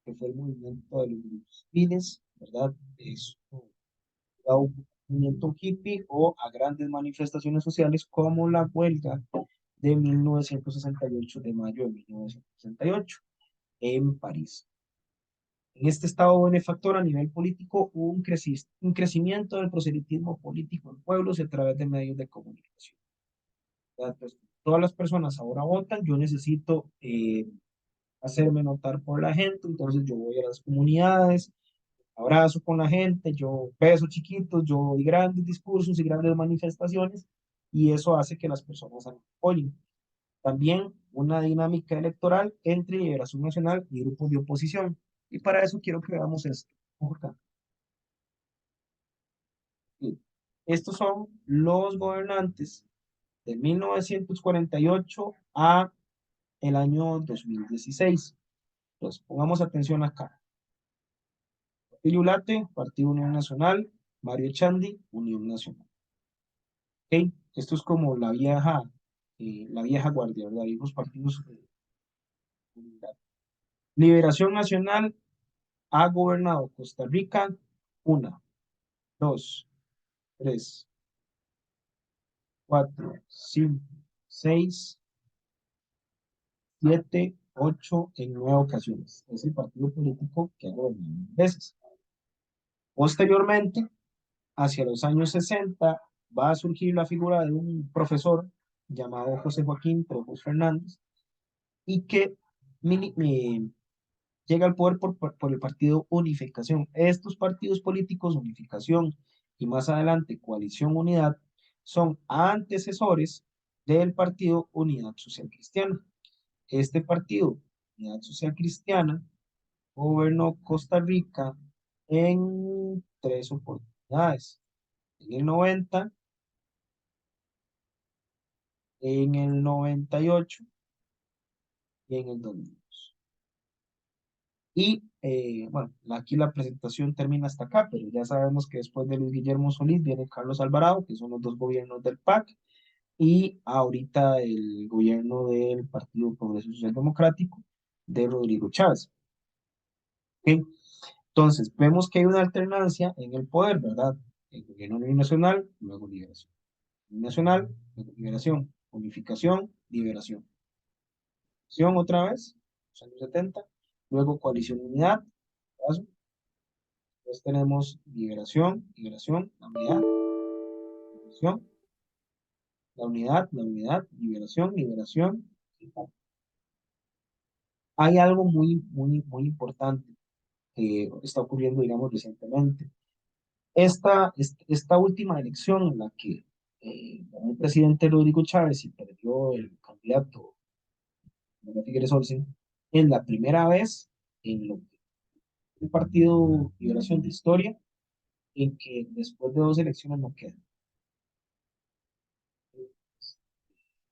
que fue el movimiento de los grupos fines, ¿verdad? Es un movimiento hippie o a grandes manifestaciones sociales como la huelga de 1968, de mayo de 1968, en París. En este estado benefactor a nivel político hubo un crecimiento del proselitismo político en pueblos y a través de medios de comunicación. Pues, todas las personas ahora votan, yo necesito hacerme notar por la gente, entonces yo voy a las comunidades, abrazo con la gente, yo beso chiquitos, yo doy grandes discursos y grandes manifestaciones, y eso hace que las personas apoyen. También una dinámica electoral entre Liberación Nacional y grupos de oposición. Y para eso quiero que veamos esto. Acá. Sí. Estos son los gobernantes de 1948 a el año 2016. Entonces, pongamos atención acá. Ilulate, Partido Unión Nacional, Mario Echandi, Unión Nacional. ¿Okay? Esto es como la vieja guardia, ¿verdad? Viejos partidos. Liberación Nacional ha gobernado Costa Rica 1, 2, 3, 4, 5, 6, 7, 8 en 9 ocasiones. Es el partido político que ha gobernado veces. Posteriormente, hacia los años 60, va a surgir la figura de un profesor llamado José Joaquín Trejos Fernández y que llega al poder por el partido Unificación. Estos partidos políticos, Unificación y más adelante Coalición Unidad, son antecesores del partido Unidad Social Cristiana. Este partido, Unidad Social Cristiana, gobernó Costa Rica en 3 oportunidades. En el 90, en el 98 y en el 2002. Y bueno, aquí la presentación termina hasta acá, pero ya sabemos que después de Luis Guillermo Solís viene Carlos Alvarado, que son los dos gobiernos del PAC, y ahorita el gobierno del Partido Progreso Social Democrático de Rodrigo Chávez. ¿Okay? Entonces, vemos que hay una alternancia en el poder, ¿verdad? El gobierno nacional, luego liberación. Nacional, luego liberación. Unificación, liberación. Otra vez, los años 70, luego Coalición Unidad, ¿caso? Entonces tenemos liberación, la unidad, liberación, la unidad, liberación. Hay algo muy importante que está ocurriendo, digamos, recientemente. Esta última elección en la que ganó el presidente Rodrigo Chávez y perdió el candidato Manuel Figueres Olsen, es la primera vez en lo que el Partido Liberación de Historia en que después de 2 elecciones no queda.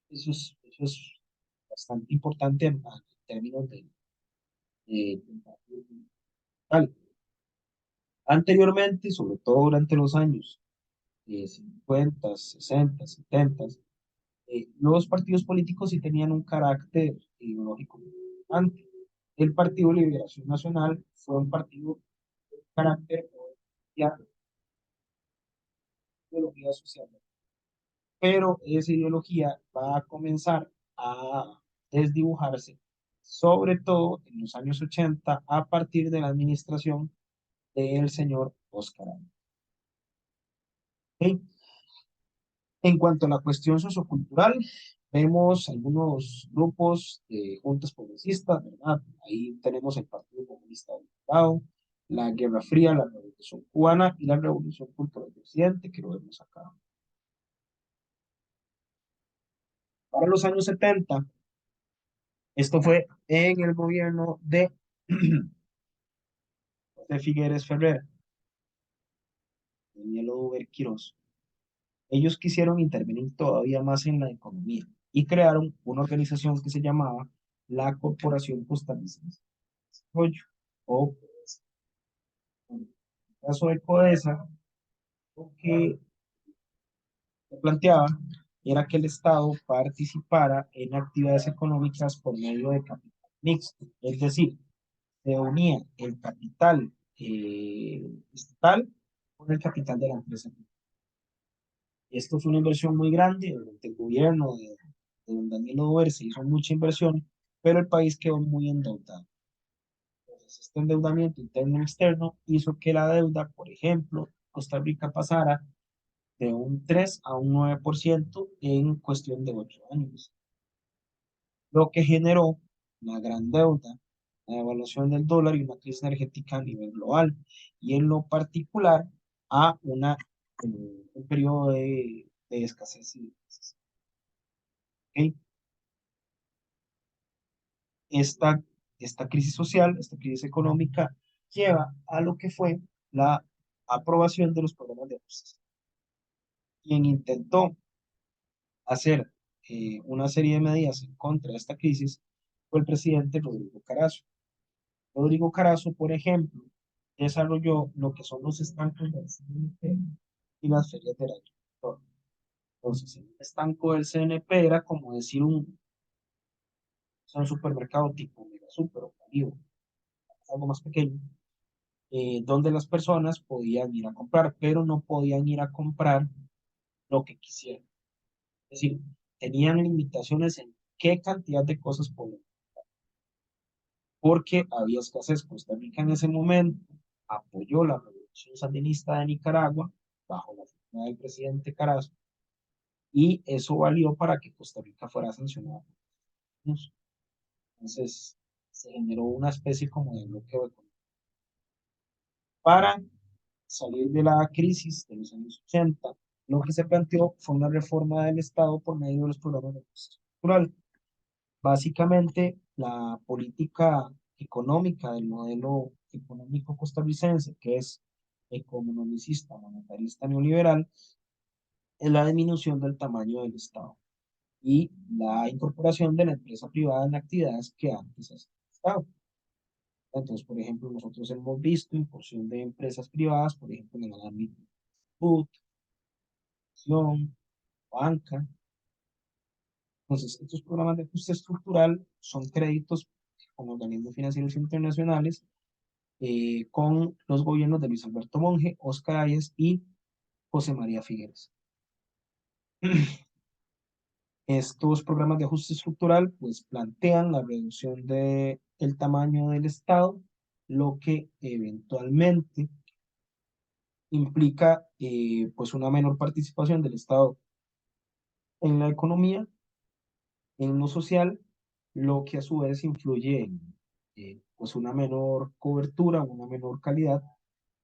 Eso es bastante importante en términos de tal. Anteriormente, sobre todo durante los años 50, 60, 70, los partidos políticos sí tenían un carácter ideológico importante. El Partido Liberación Nacional fue un partido de carácter ideología social, pero esa ideología va a comenzar a desdibujarse, sobre todo en los años 80, a partir de la administración del señor Oscar Arias. ¿Okay? En cuanto a la cuestión sociocultural, vemos algunos grupos de juntas progresistas, ¿verdad? Ahí tenemos el Partido Comunista Unificado, la Guerra Fría, la Revolución Cubana y la Revolución Cultural de Occidente, que lo vemos acá. Para los años 70, esto fue en el gobierno de José Figueres Ferrer, Daniel Oduber Quirós. Ellos quisieron intervenir todavía más en la economía y crearon una organización que se llamaba la Corporación Costarricense de Desarrollo, o CODESA. En el caso de CODESA, lo que se planteaba era que el Estado participara en actividades económicas por medio de capital mixto, es decir, se unía el capital estatal con el capital de la empresa. Esto fue una inversión muy grande, durante el gobierno de don Daniel Oduber se hizo mucha inversión, pero el país quedó muy endeudado. Entonces, pues este endeudamiento interno y externo hizo que la deuda, por ejemplo, Costa Rica pasara de un 3 a un 9% en cuestión de 8 años, lo que generó una gran deuda, la devaluación del dólar y una crisis energética a nivel global, y en lo particular a un periodo de escasez y crisis. ¿Ok? Esta crisis social, esta crisis económica, lleva a lo que fue la aprobación de los programas de ajustes. Quien intentó hacer una serie de medidas en contra de esta crisis fue el presidente Rodrigo Carazo. Rodrigo Carazo, por ejemplo, desarrolló lo que son los estancos del CNP y las ferias del agricultor. Entonces, el estanco del CNP era como decir un supermercado tipo Mega Super o Calibo, algo más pequeño, donde las personas podían ir a comprar, pero no podían ir a comprar lo que quisieran. Es decir, tenían limitaciones en qué cantidad de cosas podían, porque había escasez. Costa Rica en ese momento apoyó la revolución sandinista de Nicaragua bajo la figura del presidente Carazo, y eso valió para que Costa Rica fuera sancionada. Entonces se generó una especie como de bloqueo económico. Para salir de la crisis de los años 80, lo que se planteó fue una reforma del Estado por medio de los programas de ajuste estructural. Básicamente, la política económica del modelo económico costarricense, que es economicista, monetarista, neoliberal, es la disminución del tamaño del Estado y la incorporación de la empresa privada en actividades que antes hacía el Estado. Entonces, por ejemplo, nosotros hemos visto incursión de empresas privadas, por ejemplo, en el ámbito de salud, educación, banca. Entonces, estos programas de ajuste estructural son créditos con organismos financieros internacionales, con los gobiernos de Luis Alberto Monge, Óscar Arias y José María Figueres. Estos programas de ajuste estructural pues plantean la reducción del tamaño del Estado, lo que eventualmente implica pues una menor participación del Estado en la economía, en lo social, lo que a su vez influye en pues una menor cobertura, una menor calidad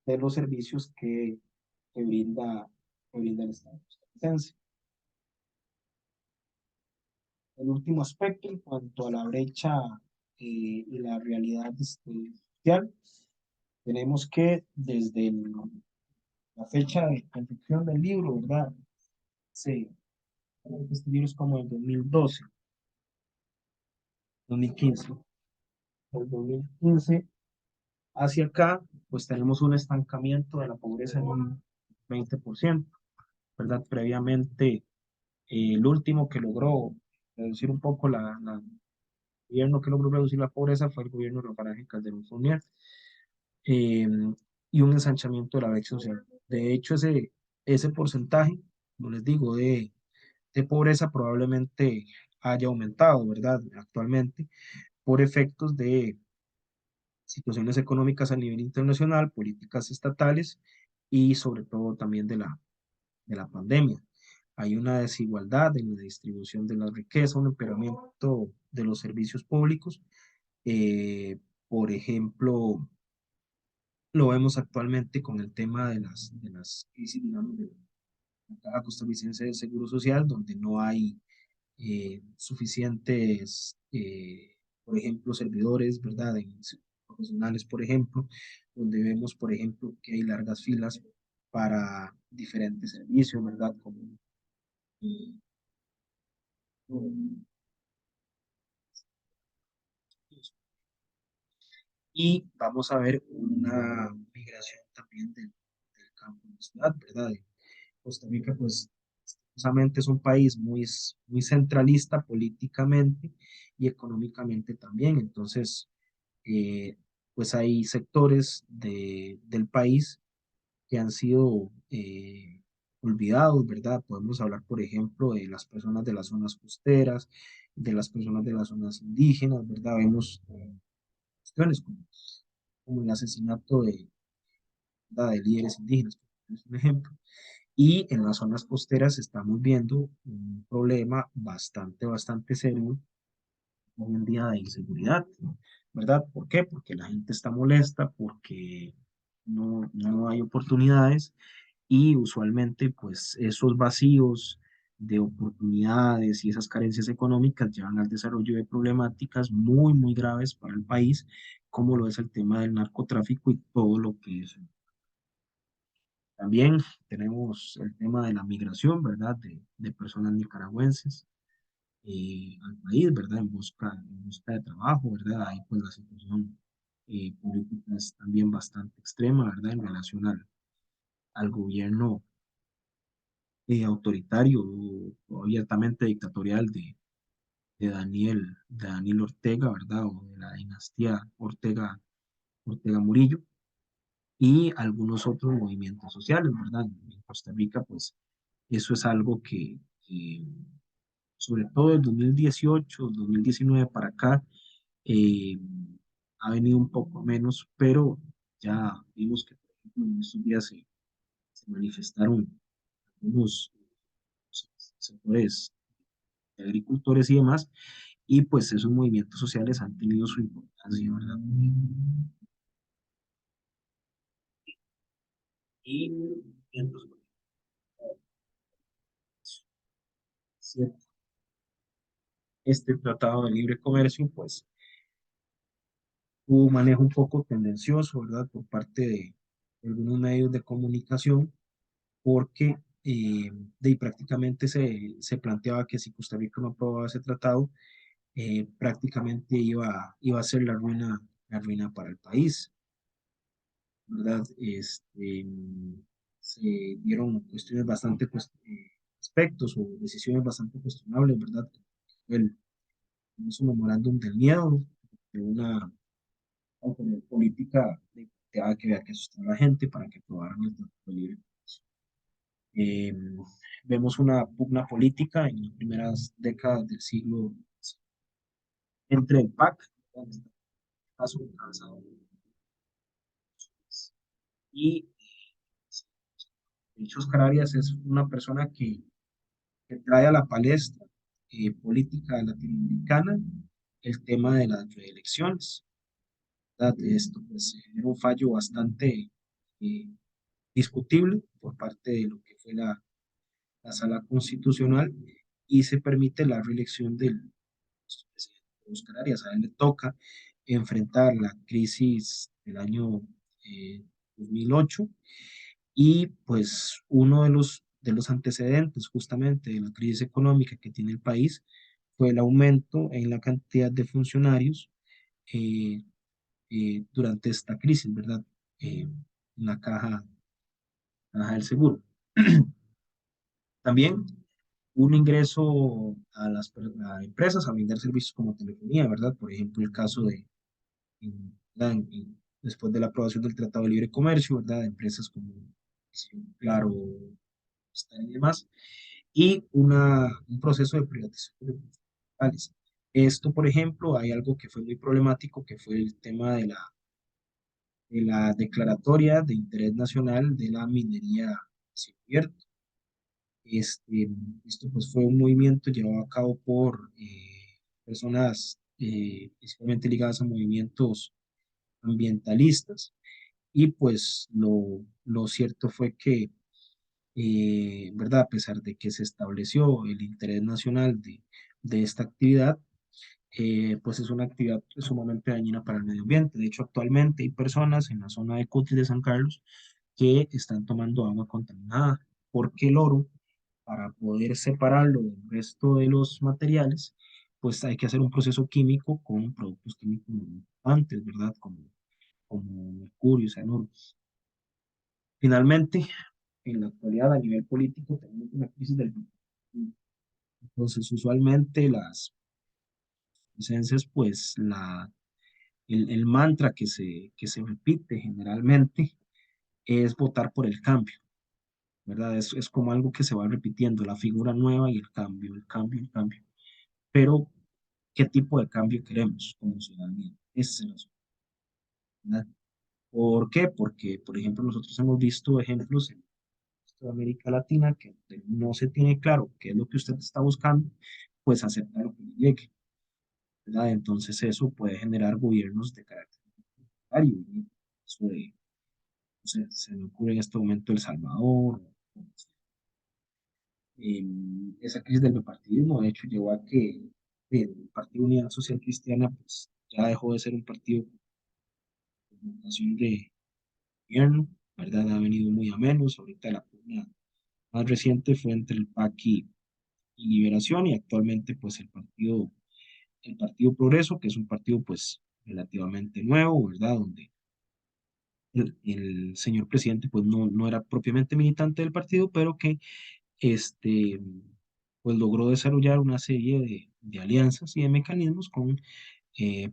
de los servicios que brinda, que brinda el Estado costarricense. El último aspecto en cuanto a la brecha y la realidad social, tenemos que desde la fecha de confección del libro, ¿verdad? Sí, este libro es como el 2012, 2015. El 2015 hacia acá, pues tenemos un estancamiento de la pobreza en un 20%, ¿verdad? Previamente, el último que logró reducir un poco el gobierno que logró reducir la pobreza fue el gobierno de Rafael Ángel Calderón Fournier, eh, y un ensanchamiento de la brecha social. De hecho, ese porcentaje, como les digo, de pobreza probablemente haya aumentado, ¿verdad? Actualmente, por efectos de situaciones económicas a nivel internacional, políticas estatales y sobre todo también de la pandemia. Hay una desigualdad en la distribución de la riqueza, un empeoramiento de los servicios públicos. Por ejemplo, lo vemos actualmente con el tema de las crisis, digamos, de la Caja Costarricense de Seguro Social, donde no hay suficientes, por ejemplo, servidores, ¿verdad? Profesionales, por ejemplo, donde vemos, por ejemplo, que hay largas filas para diferentes servicios, ¿verdad? Como eh, y vamos a ver una migración también del campo a la ciudad, ¿verdad? Costa Rica, pues, justamente es un país muy centralista políticamente y económicamente también. Entonces, eh, pues hay sectores del país que han sido olvidados, ¿verdad? Podemos hablar, por ejemplo, de las personas de las zonas costeras, de las personas de las zonas indígenas, ¿verdad? Vemos cuestiones como como el asesinato de líderes indígenas, por es un ejemplo. Y en las zonas costeras estamos viendo un problema bastante serio hoy en día de inseguridad, ¿verdad? ¿Por qué? Porque la gente está molesta, porque no hay oportunidades y usualmente pues esos vacíos de oportunidades y esas carencias económicas llevan al desarrollo de problemáticas muy graves para el país, como lo es el tema del narcotráfico y todo lo que es. También tenemos el tema de la migración, ¿verdad? De personas nicaragüenses al país, ¿verdad? En busca de trabajo, ¿verdad? Ahí pues la situación política es también bastante extrema, ¿verdad? En relación al gobierno autoritario o abiertamente dictatorial de Daniel Ortega, ¿verdad? O de la dinastía Ortega Murillo y algunos otros movimientos sociales, ¿verdad? En Costa Rica, pues eso es algo que sobre todo el 2018, 2019 para acá, eh, ha venido un poco menos, pero ya vimos que, por ejemplo, en estos días se manifestaron algunos sectores de agricultores y demás, y pues esos movimientos sociales han tenido su importancia, ¿verdad? Y movimientos, ¿cierto? Este tratado de libre comercio, pues, tuvo un manejo un poco tendencioso, ¿verdad? Por parte de algunos medios de comunicación, porque prácticamente se planteaba que si Costa Rica no aprobaba ese tratado, prácticamente iba a ser la ruina para el país, ¿verdad? Se dieron cuestiones aspectos o decisiones bastante cuestionables, ¿verdad? El famoso memorándum del miedo, de una política que había que ver que asustar a la gente para que aprobaran el tratado de libre comercio. Eh, Vemos una pugna política en las primeras décadas del siglo entre el PAC, en este caso encabezado y Oscar Arias es una persona que trae a la palestra política latinoamericana el tema de las reelecciones, ¿verdad? Esto pues era un fallo bastante eh, discutible por parte de lo que fue la sala constitucional y se permite la reelección del presidente Oscar Arias. A él le toca enfrentar la crisis del año 2008 y pues uno de los antecedentes justamente de la crisis económica que tiene el país fue el aumento en la cantidad de funcionarios eh, durante esta crisis, ¿verdad? En la caja del seguro. También un ingreso a empresas a vender servicios como telefonía, ¿verdad? Por ejemplo, el caso ¿verdad? Después de la aprobación del Tratado de Libre Comercio, ¿verdad? Empresas como Claro, Star y demás, y un proceso de privatización de municipales. Esto, por ejemplo, hay algo que fue muy problemático, que fue el tema de la declaratoria de interés nacional de la minería a cielo abierto. Este, Esto pues fue un movimiento llevado a cabo por personas principalmente ligadas a movimientos ambientalistas y pues lo cierto fue que, ¿verdad? A pesar de que se estableció el interés nacional de esta actividad, pues es una actividad sumamente dañina para el medio ambiente. De hecho, actualmente hay personas en la zona de Cutis de San Carlos que están tomando agua contaminada porque el oro, para poder separarlo del resto de los materiales, pues hay que hacer un proceso químico con productos químicos muy importantes, ¿verdad? Como mercurio, cianuro. Finalmente, en la actualidad, a nivel político, tenemos una crisis del petróleo. Entonces, usualmente las licencias, pues el mantra que se repite generalmente es votar por el cambio, ¿verdad? Es como algo que se va repitiendo, la figura nueva y el cambio, el cambio, el cambio. Pero, ¿qué tipo de cambio queremos como ciudadanía? Ese es el asunto, ¿verdad? ¿Por qué? Porque, por ejemplo, nosotros hemos visto ejemplos en toda América Latina que donde no se tiene claro qué es lo que usted está buscando, pues acepta lo que le llegue, ¿verdad? Entonces eso puede generar gobiernos de carácter autoritario, ¿no? Eso de, no sé, se me ocurre en este momento El Salvador, esa crisis del bipartidismo, de hecho, llevó a que el Partido Unidad Social Cristiana pues, ya dejó de ser un partido de votación de gobierno, ¿verdad? Ha venido muy a menos. Ahorita la pugna más reciente fue entre el PAC y Liberación, y actualmente pues el partido Progreso, que es un partido pues relativamente nuevo, ¿verdad? Donde el señor presidente pues no era propiamente militante del partido, pero que este, pues logró desarrollar una serie de alianzas y de mecanismos con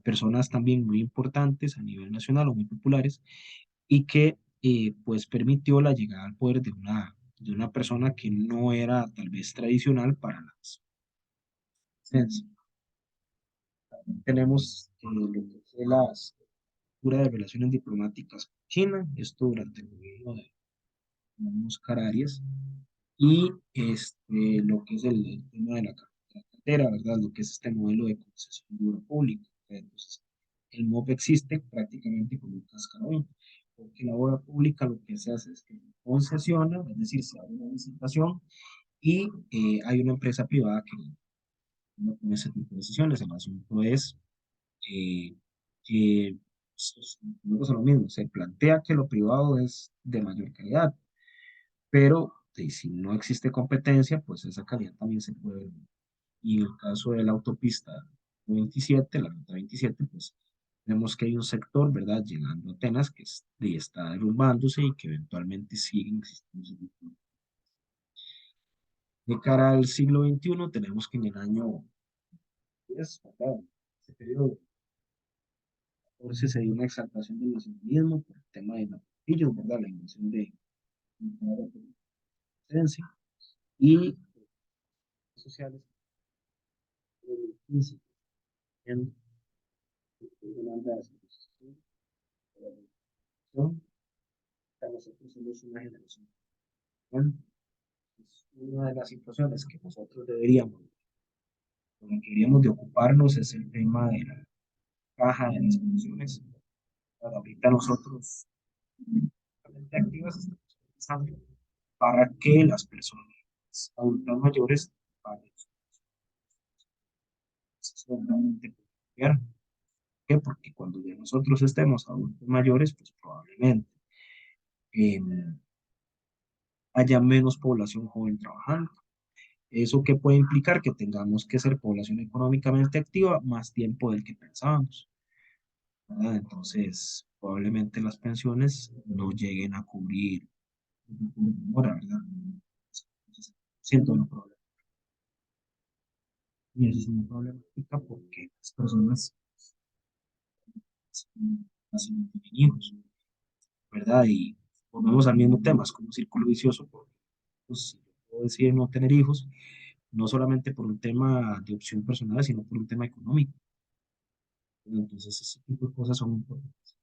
personas también muy importantes a nivel nacional o muy populares, y que pues permitió la llegada al poder de una persona que no era tal vez tradicional para las licencias. Tenemos lo que fue la estructura de relaciones diplomáticas con China, esto durante el gobierno de Oscar Arias, y lo que es el tema de la cartera, ¿verdad? Lo que es este modelo de concesión de obra pública. Entonces, el MOP existe prácticamente como un cascarón, porque la obra pública lo que se hace es que se concesiona, es decir, se abre una licitación y hay una empresa privada que no toma ese tipo de decisiones. El asunto es eh, que luego es lo mismo, se plantea que lo privado es de mayor calidad, pero si no existe competencia, pues esa calidad también se puede ver. Y en el caso de la autopista 27, la ruta 27, pues vemos que hay un sector, ¿verdad?, llegando a Atenas que está derrumbándose y que eventualmente siguen existiendo. De cara al siglo XXI, tenemos que en el año 10, ¿verdad?, ese periodo, 14 se dio una exaltación del nacionalismo por el tema de Napoleón, ¿verdad?, la invasión de Francia, y sociales en 15, en demanda de asociación, para nosotros somos una generación. Bueno, es una de las situaciones que nosotros deberíamos, con la que deberíamos de ocuparnos es el tema de la caja de las pensiones. Para ahorita nosotros, realmente activas, estamos pensando para que las personas adultas mayores paguen su realmente cambiar. ¿Por qué? Porque cuando ya nosotros estemos adultos mayores, pues probablemente eh, haya menos población joven trabajando. ¿Eso qué puede implicar? Que tengamos que ser población económicamente activa más tiempo del que pensábamos, ¿verdad? Entonces, probablemente las pensiones no lleguen a cubrir ahora, ¿verdad? Entonces, siento un problema. Y eso es una problemática porque las personas así no tienen hijos, ¿verdad? Y volvemos al mismo tema, es como un círculo vicioso, porque pues, si yo puedo decidir no tener hijos, no solamente por un tema de opción personal, sino por un tema económico. Entonces, ese tipo de cosas son importantes.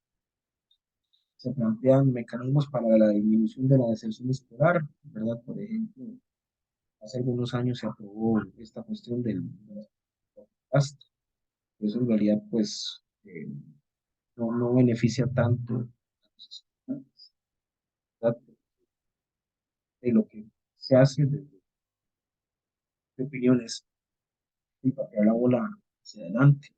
Se plantean mecanismos para la disminución de la deserción escolar, ¿verdad? Por ejemplo, hace algunos años se aprobó esta cuestión de la pasta. Eso en realidad, pues, no beneficia tanto a los estudiantes, ¿verdad? De lo que se hace de opiniones y patear la bola hacia adelante,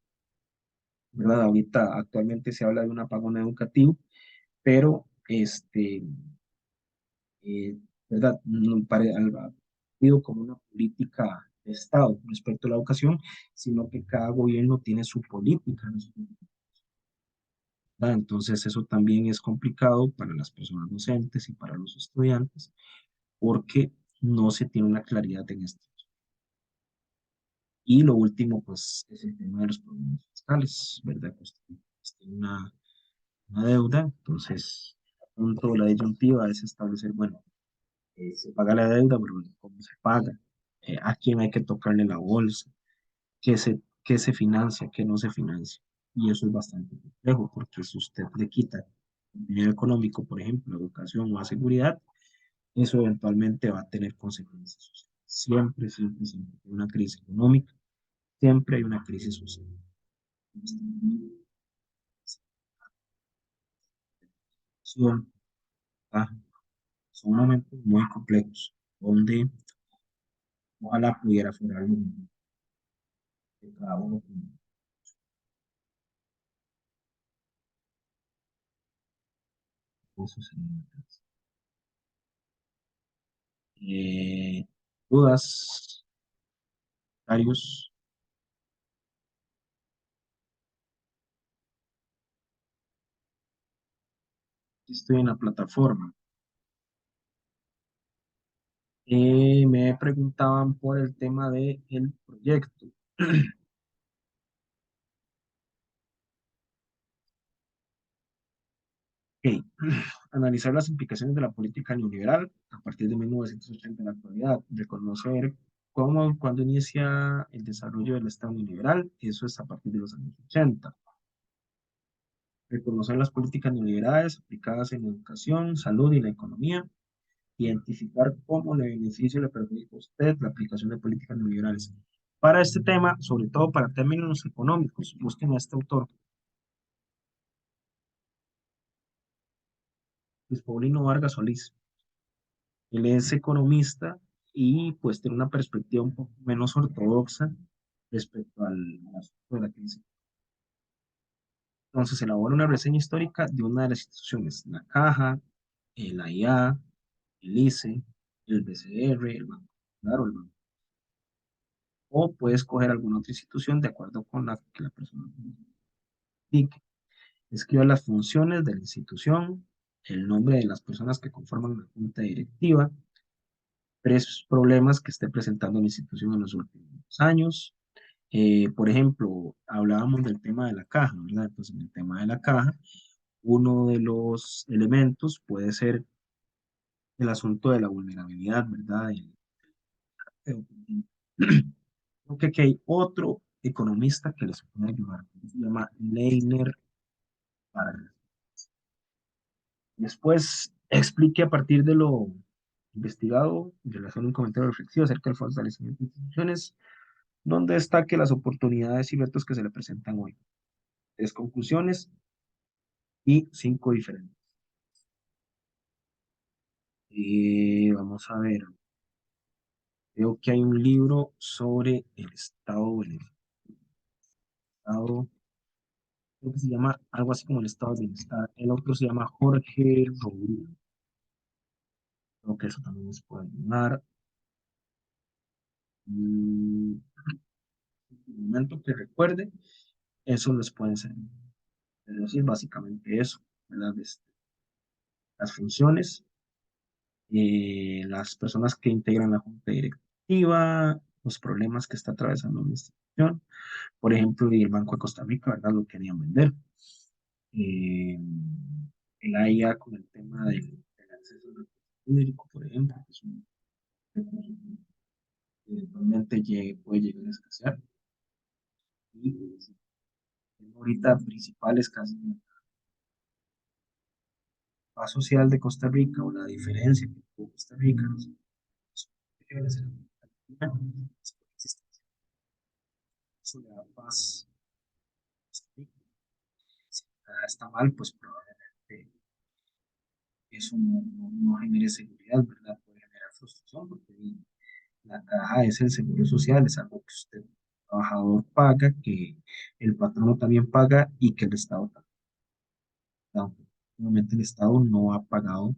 ¿verdad? Ahorita actualmente se habla de un apagón educativo, pero eh, ¿verdad? No ha sido como una política de Estado respecto a la educación, sino que cada gobierno tiene su política, ¿no? ¿Verdad? Entonces eso también es complicado para las personas docentes y para los estudiantes, porque no se tiene una claridad en esto. Y lo último, pues, es el tema de los problemas fiscales, ¿verdad? Pues tiene una deuda, entonces, a punto la disyuntiva es establecer, bueno, se paga la deuda, pero ¿cómo se paga? ¿A quién hay que tocarle la bolsa? ¿Qué se financia? ¿Qué no se financia? Y eso es bastante complejo, porque si usted le quita contenido económico, por ejemplo, educación o a seguridad, eso eventualmente va a tener consecuencias sociales. Siempre, siempre, siempre hay una crisis económica, siempre hay una crisis social. Ah, Son momentos muy complejos, donde ojalá pudiera fuera algo de cada uno. Eso sería una crisis. Dudas, comentarios. Estoy en la plataforma. Me preguntaban por el tema del proyecto. Ok. Analizar las implicaciones de la política neoliberal a partir de 1980 en la actualidad. Reconocer cómo, cuando inicia el desarrollo del Estado neoliberal. Eso es a partir de los años 80. Reconocer las políticas neoliberales aplicadas en la educación, salud y la economía. Identificar cómo le beneficia y le perjudica a usted la aplicación de políticas neoliberales. Para este tema, sobre todo para términos económicos, busquen a este autor, Luis Paulino Vargas Solís. Él es economista y pues tiene una perspectiva un poco menos ortodoxa respecto al asunto de la crisis. Entonces, elabora una reseña histórica de una de las instituciones, la Caja, la IA, el ICE, el BCR, el Banco Popular o el Banco. O puede escoger alguna otra institución de acuerdo con la que la persona indique. Escriba las funciones de la institución, el nombre de las personas que conforman la junta directiva, tres problemas que esté presentando la institución en los últimos años. Por ejemplo, hablábamos del tema de la caja, ¿verdad? Pues en el tema de la caja, uno de los elementos puede ser el asunto de la vulnerabilidad, ¿verdad? Creo que aquí hay otro economista que les puede ayudar, se llama Leiner Vargas. Después explique a partir de lo investigado, en relación a un comentario reflexivo acerca del fortalecimiento de instituciones, donde destaque las oportunidades y retos que se le presentan hoy. Tres conclusiones y cinco diferentes. Vamos a ver. Creo que hay un libro sobre el estado del estado, creo que se llama algo así como el estado del bienestar. El otro se llama Jorge Rodríguez. Creo que eso también les puede ayudar. Mm, en el momento que recuerde, eso les puede servir. Pero sí es básicamente eso, ¿verdad? Las funciones, las personas que integran la junta directiva, los problemas que está atravesando una institución. Por ejemplo, y el Banco de Costa Rica, ¿verdad? Lo querían vender. Eh, el AIA con el tema del acceso al público, por ejemplo, que es un recurso que eventualmente puede llegar a escasear. Y pues, ahorita principales casi la paz social de Costa Rica o la diferencia que tuvo Costa Rica, ¿no? Regiones en América Latina, es porque existe eso le da paz a Costa Rica. Si nada está mal, pues probablemente eso no genere seguridad, ¿verdad? Puede generar frustración porque la caja es el seguro social, es algo que usted, el trabajador, paga, que el patrono también paga y que el Estado también. Obviamente el Estado no ha pagado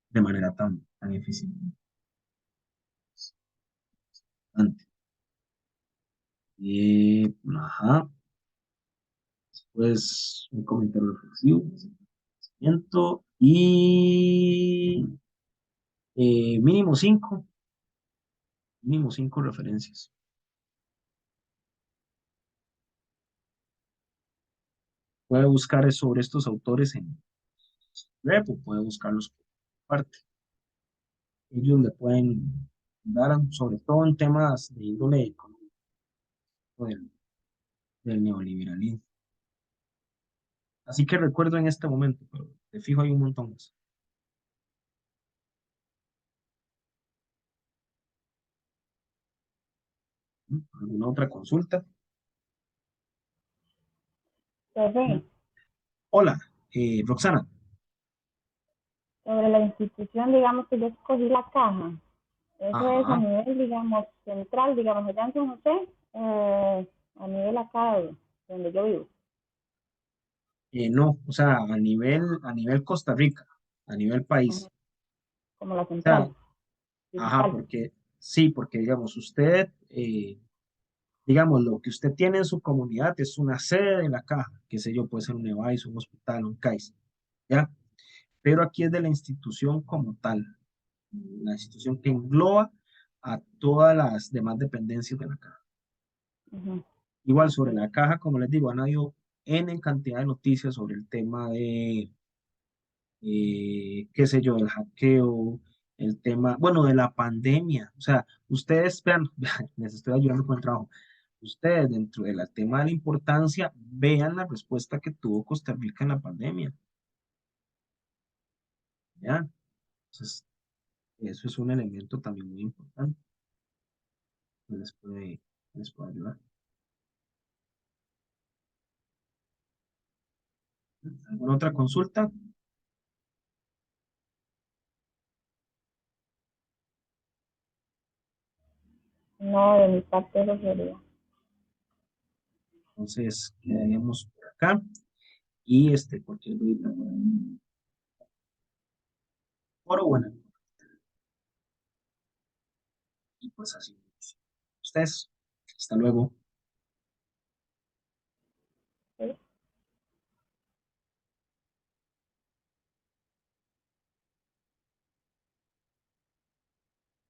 de manera tan eficiente. Ajá, pues un comentario reflexivo, y mínimo cinco referencias. Puede buscar sobre estos autores en web o puede buscarlos por parte. Ellos le pueden dar, sobre todo en temas de índole económico, del neoliberalismo. Así que recuerdo en este momento, pero de fijo hay un montón más. ¿Alguna otra consulta? Profe, Hola, Roxana. sobre la institución, digamos que yo escogí la caja. Eso es a Ajá. nivel, digamos, central, digamos, allá en San José, a nivel acá de donde yo vivo. No, o sea, a nivel Costa Rica, a nivel país. Ajá, como la O sea, central, ajá, digital. porque sí, porque digamos, usted, digamos, lo que usted tiene en su comunidad es una sede de la caja, qué sé yo, puede ser un EVAIS, un hospital, un CAIS, ¿ya? Pero aquí es de la institución como tal, la institución que engloba a todas las demás dependencias de la caja. Ujú, Igual sobre ok. la caja, como les digo, han habido N cantidad de noticias sobre el tema de, qué sé yo, el hackeo, el tema, bueno, de la pandemia. O sea, ustedes vean, les estoy ayudando con el trabajo. Ustedes, dentro del tema de la importancia, vean la respuesta que tuvo Costa Rica en la pandemia. ¿Ya? Entonces, eso es un elemento también muy importante que les puede ayudar. ¿Alguna otra consulta? No, de mi parte eso sería. Entonces, quedaríamos por acá y cualquier duda. Oro, bueno, y pues así. Ustedes, hasta luego.